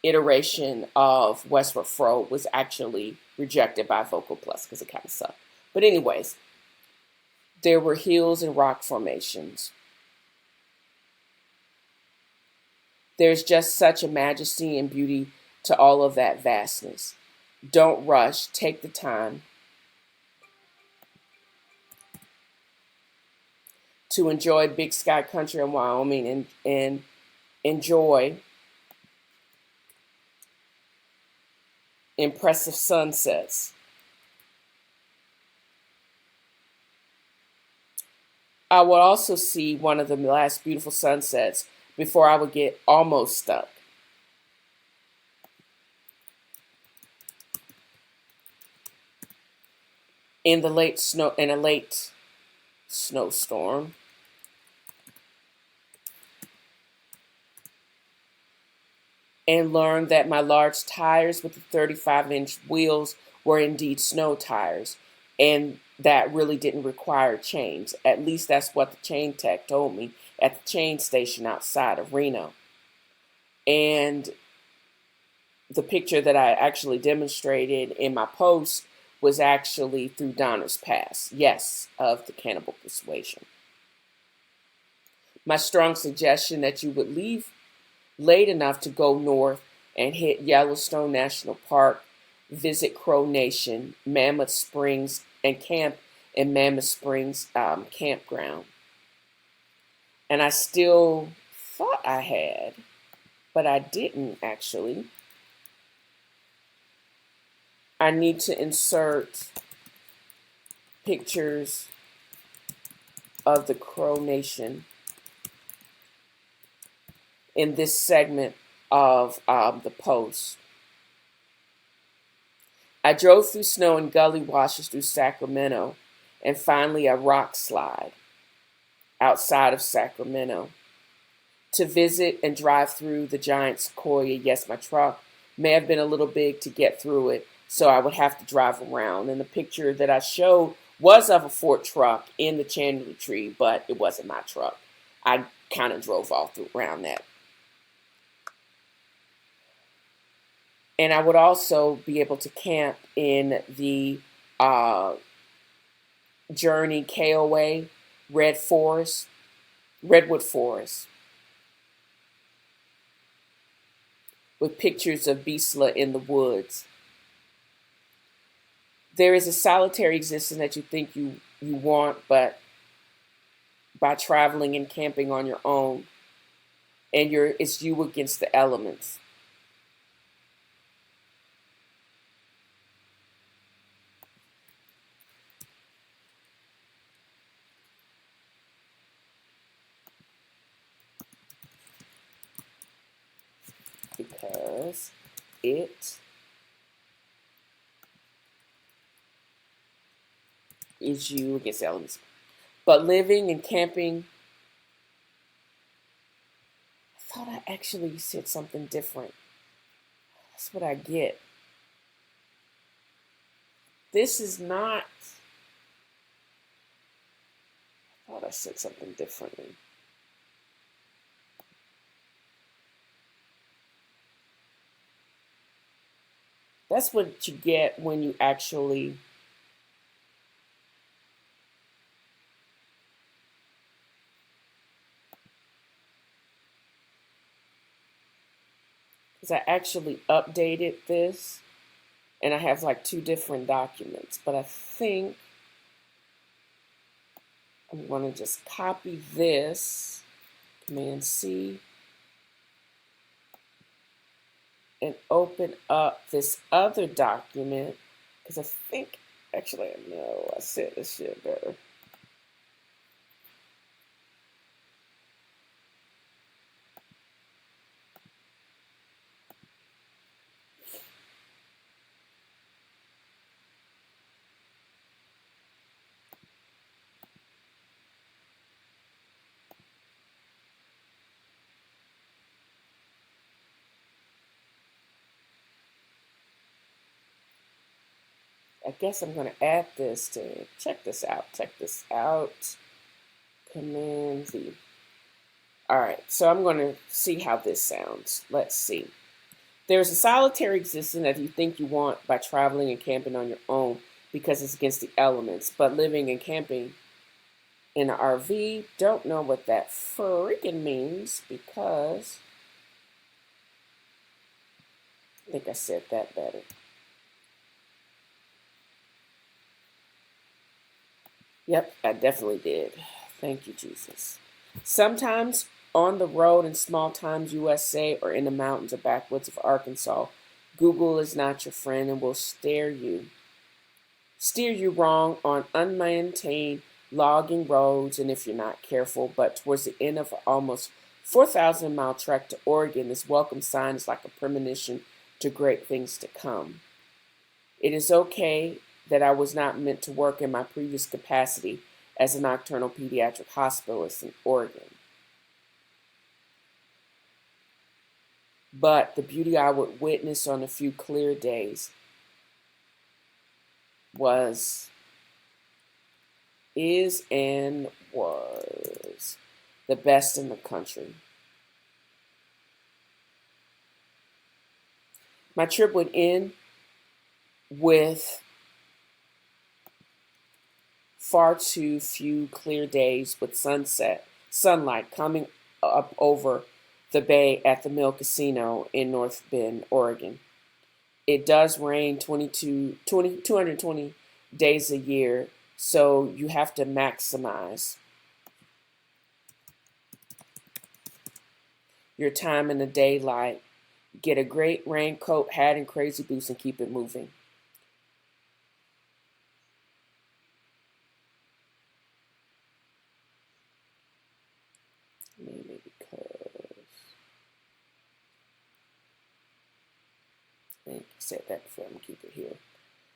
iteration of Westward Fro was actually rejected by Vocal Plus, because it kind of sucked. But anyways, there were hills and rock formations. There's just such a majesty and beauty to all of that vastness. Don't rush. Take the time to enjoy big sky country in Wyoming and enjoy impressive sunsets. I would also see one of the last beautiful sunsets before I would get almost stuck. In a late snowstorm. and learned that my large tires with the 35-inch wheels were indeed snow tires, and that really didn't require chains. At least that's what the chain tech told me at the chain station outside of Reno. And the picture that I actually demonstrated in my post was actually through Donner's Pass, yes, of the cannibal persuasion. My strong suggestion that you would leave late enough to go north and hit Yellowstone National Park, visit Crow Nation, Mammoth Springs, and camp in Mammoth Springs campground. And I still thought I had, but I didn't actually. I need to insert pictures of the Crow Nation in this segment of the post. I drove through snow and gully washes through Sacramento, and finally a rock slide outside of Sacramento to visit and drive through the giant sequoia. Yes, my truck may have been a little big to get through it, so I would have to drive around. And the picture that I showed was of a Ford truck in the Chandler tree, but it wasn't my truck. I kind of drove all through around that. And I would also be able to camp in the Journey KOA Redwood Forest, with pictures of Bisla in the woods. There is a solitary existence that you think you want, but by traveling and camping on your own, and it's you against the elements. Because it is you against the elements. But living and camping, I thought I actually said something different. That's what I get. This is not, I thought I said something differently. That's what you get when you actually because I actually updated this and I have like 2 different documents, but I think I'm going to just copy this, Command C, and open up this other document, because I think, actually, no, I said this shit better. I guess I'm going to add this to, check this out, Command V. All right, so I'm going to see how this sounds. Let's see. There's a solitary existence that you think you want by traveling and camping on your own because it's against the elements, but living and camping in an RV, don't know what that freaking means because I think I said that better. Yep, I definitely did. Thank you, Jesus. Sometimes on the road in small towns USA or in the mountains or backwoods of Arkansas, Google is not your friend and will steer you wrong on unmaintained logging roads, and if you're not careful. But towards the end of almost 4,000-mile trek to Oregon, this welcome sign is like a premonition to great things to come. It is okay that I was not meant to work in my previous capacity as a nocturnal pediatric hospitalist in Oregon. but the beauty I would witness on a few clear days is and was the best in the country. My trip would end with far too few clear days with sunlight coming up over the bay at the Mill Casino in North Bend, Oregon. It does rain 220 days a year, so you have to maximize your time in the daylight. Get a great raincoat, hat, and crazy boots and keep it moving. Maybe because I think I said that before, I'm going to keep it here.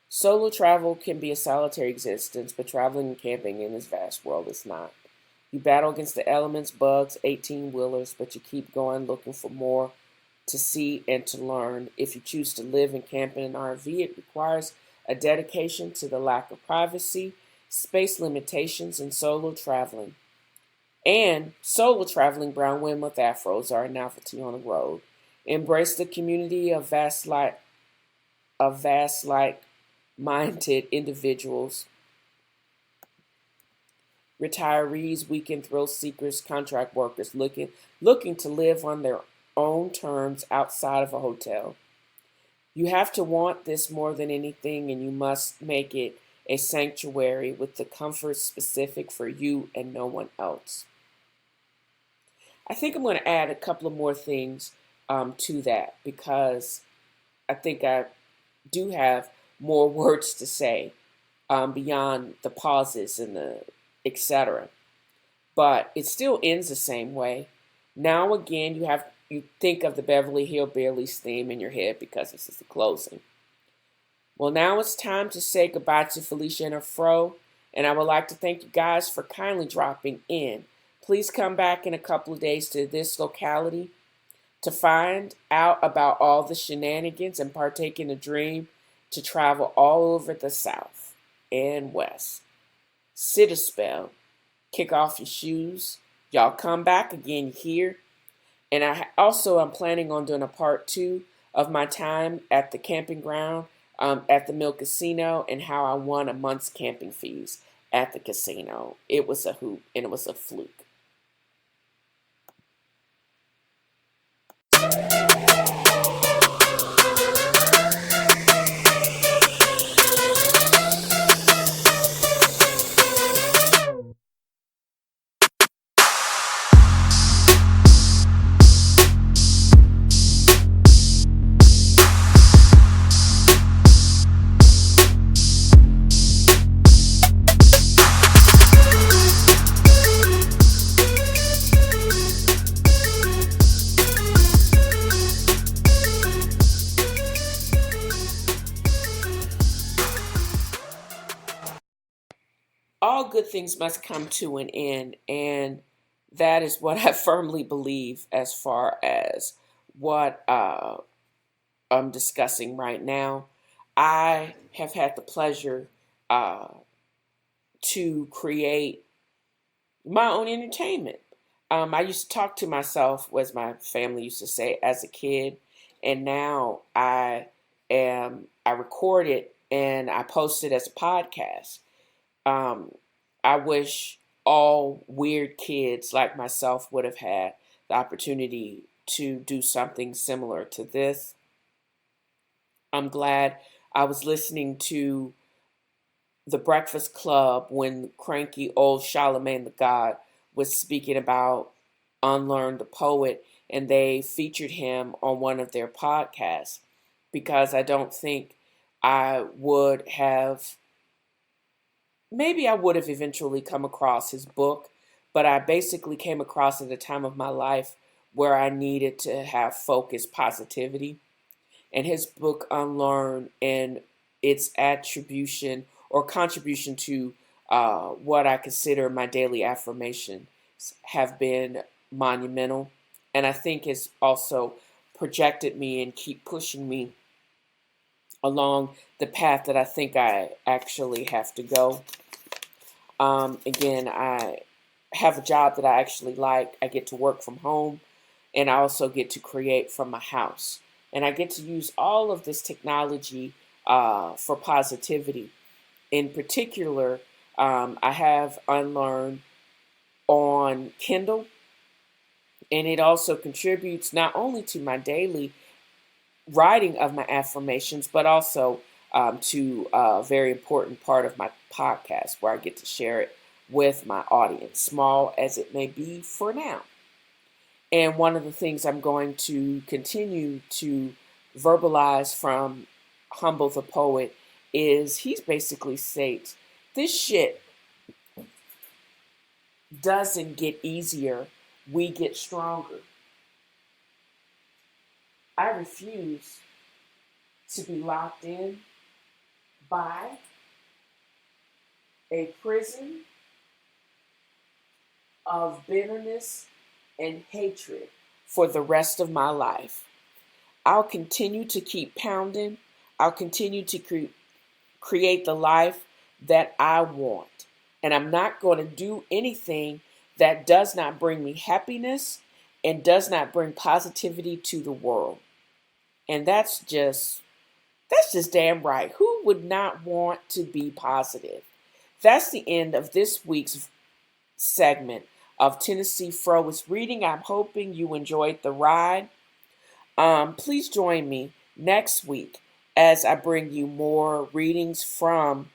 Solo travel can be a solitary existence, but traveling and camping in this vast world is not. You battle against the elements, bugs, 18-wheelers, but you keep going looking for more to see and to learn. If you choose to live and camp in an RV, it requires a dedication to the lack of privacy, space limitations, and solo traveling. And solo traveling brown women with afros are a novelty on the road. Embrace the community of vast like-minded individuals, retirees, weekend thrill seekers, contract workers looking to live on their own terms outside of a hotel. You have to want this more than anything, and you must make it a sanctuary with the comforts specific for you and no one else. I think I'm going to add a couple of more things to that, because I think I do have more words to say beyond the pauses and the etc. But it still ends the same way. Now again, you think of the Beverly Hillbillies theme in your head because this is the closing. Well, now it's time to say goodbye to Felicia and her fro, and I would like to thank you guys for kindly dropping in. Please come back in a couple of days to this locality to find out about all the shenanigans and partake in the dream to travel all over the South and West. Sit a spell, kick off your shoes. Y'all come back again here. And I'm planning on doing a part 2 of my time at the camping ground at the Mill Casino and how I won a month's camping fees at the casino. It was a hoot and it was a fluke. All good things must come to an end, and that is what I firmly believe as far as what I'm discussing right now. I have had the pleasure to create my own entertainment. I used to talk to myself, as my family used to say, as a kid, and now I record it and I post it as a podcast. I wish all weird kids like myself would have had the opportunity to do something similar to this. I'm glad I was listening to The Breakfast Club when cranky old Charlemagne the God was speaking about Unlearn the Poet, and they featured him on one of their podcasts, because I don't think I would have, maybe I would have eventually come across his book, but I basically came across at a time of my life where I needed to have focused positivity. And his book, Unlearn, and its attribution or contribution to what I consider my daily affirmations have been monumental. And I think it's also projected me and keep pushing me along the path that I think I actually have to go. Again, I have a job that I actually like. I get to work from home, and I also get to create from my house. And I get to use all of this technology for positivity. In particular, I have Unlearn on Kindle, and it also contributes not only to my daily writing of my affirmations, but also to a very important part of my podcast where I get to share it with my audience, small as it may be for now. And one of the things I'm going to continue to verbalize from Humble the Poet is he basically states, this shit doesn't get easier, we get stronger. I refuse to be locked in by a prison of bitterness and hatred for the rest of my life. I'll continue to keep pounding. I'll continue to create the life that I want. And I'm not going to do anything that does not bring me happiness and does not bring positivity to the world. And that's just damn right. Who would not want to be positive? That's the end of this week's segment of TNFro Is Reading. I'm hoping you enjoyed the ride. Please join me next week as I bring you more readings from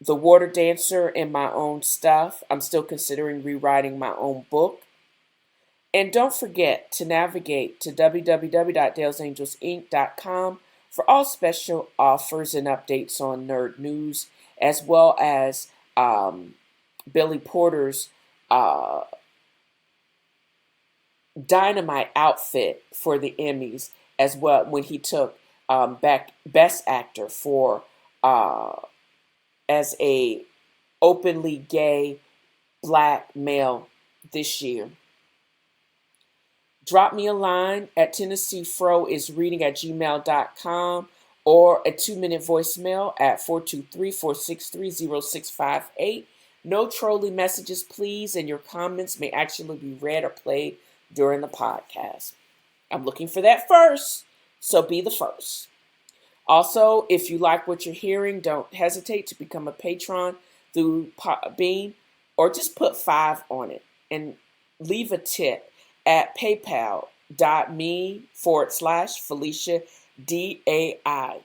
The Water Dancer and my own stuff. I'm still considering rewriting my own book. And don't forget to navigate to www.dalesangelsinc.com for all special offers and updates on nerd news, as well as Billy Porter's dynamite outfit for the Emmys, as well when he took back Best Actor for as a openly gay black male this year. Drop me a line at TNFroIsReading@gmail.com or a 2-minute voicemail at 423-463-0658. No trolling messages, please, and your comments may actually be read or played during the podcast. I'm looking for that first, so be the first. Also, if you like what you're hearing, don't hesitate to become a patron through Bean, or just put 5 on it and leave a tip at paypal.me/Felicia DAI.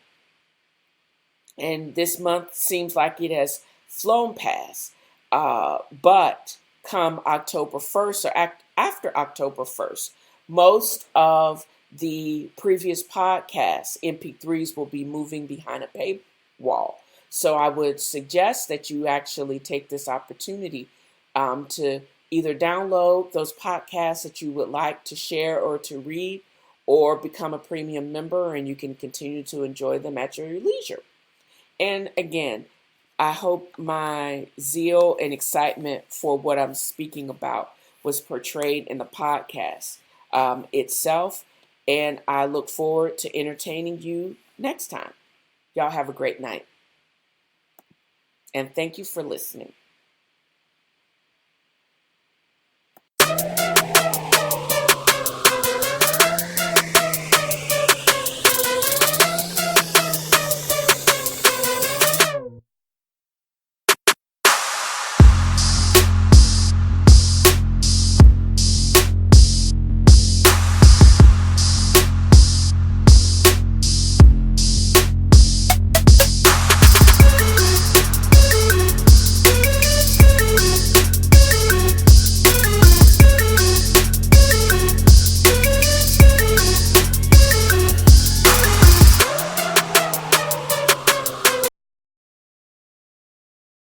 And this month seems like it has flown past. But come October 1st or after October 1st, most of the previous podcasts, MP3s, will be moving behind a paywall. So I would suggest that you actually take this opportunity to either download those podcasts that you would like to share or to read, or become a premium member and you can continue to enjoy them at your leisure. And again, I hope my zeal and excitement for what I'm speaking about was portrayed in the podcast itself. And I look forward to entertaining you next time. Y'all have a great night. And thank you for listening.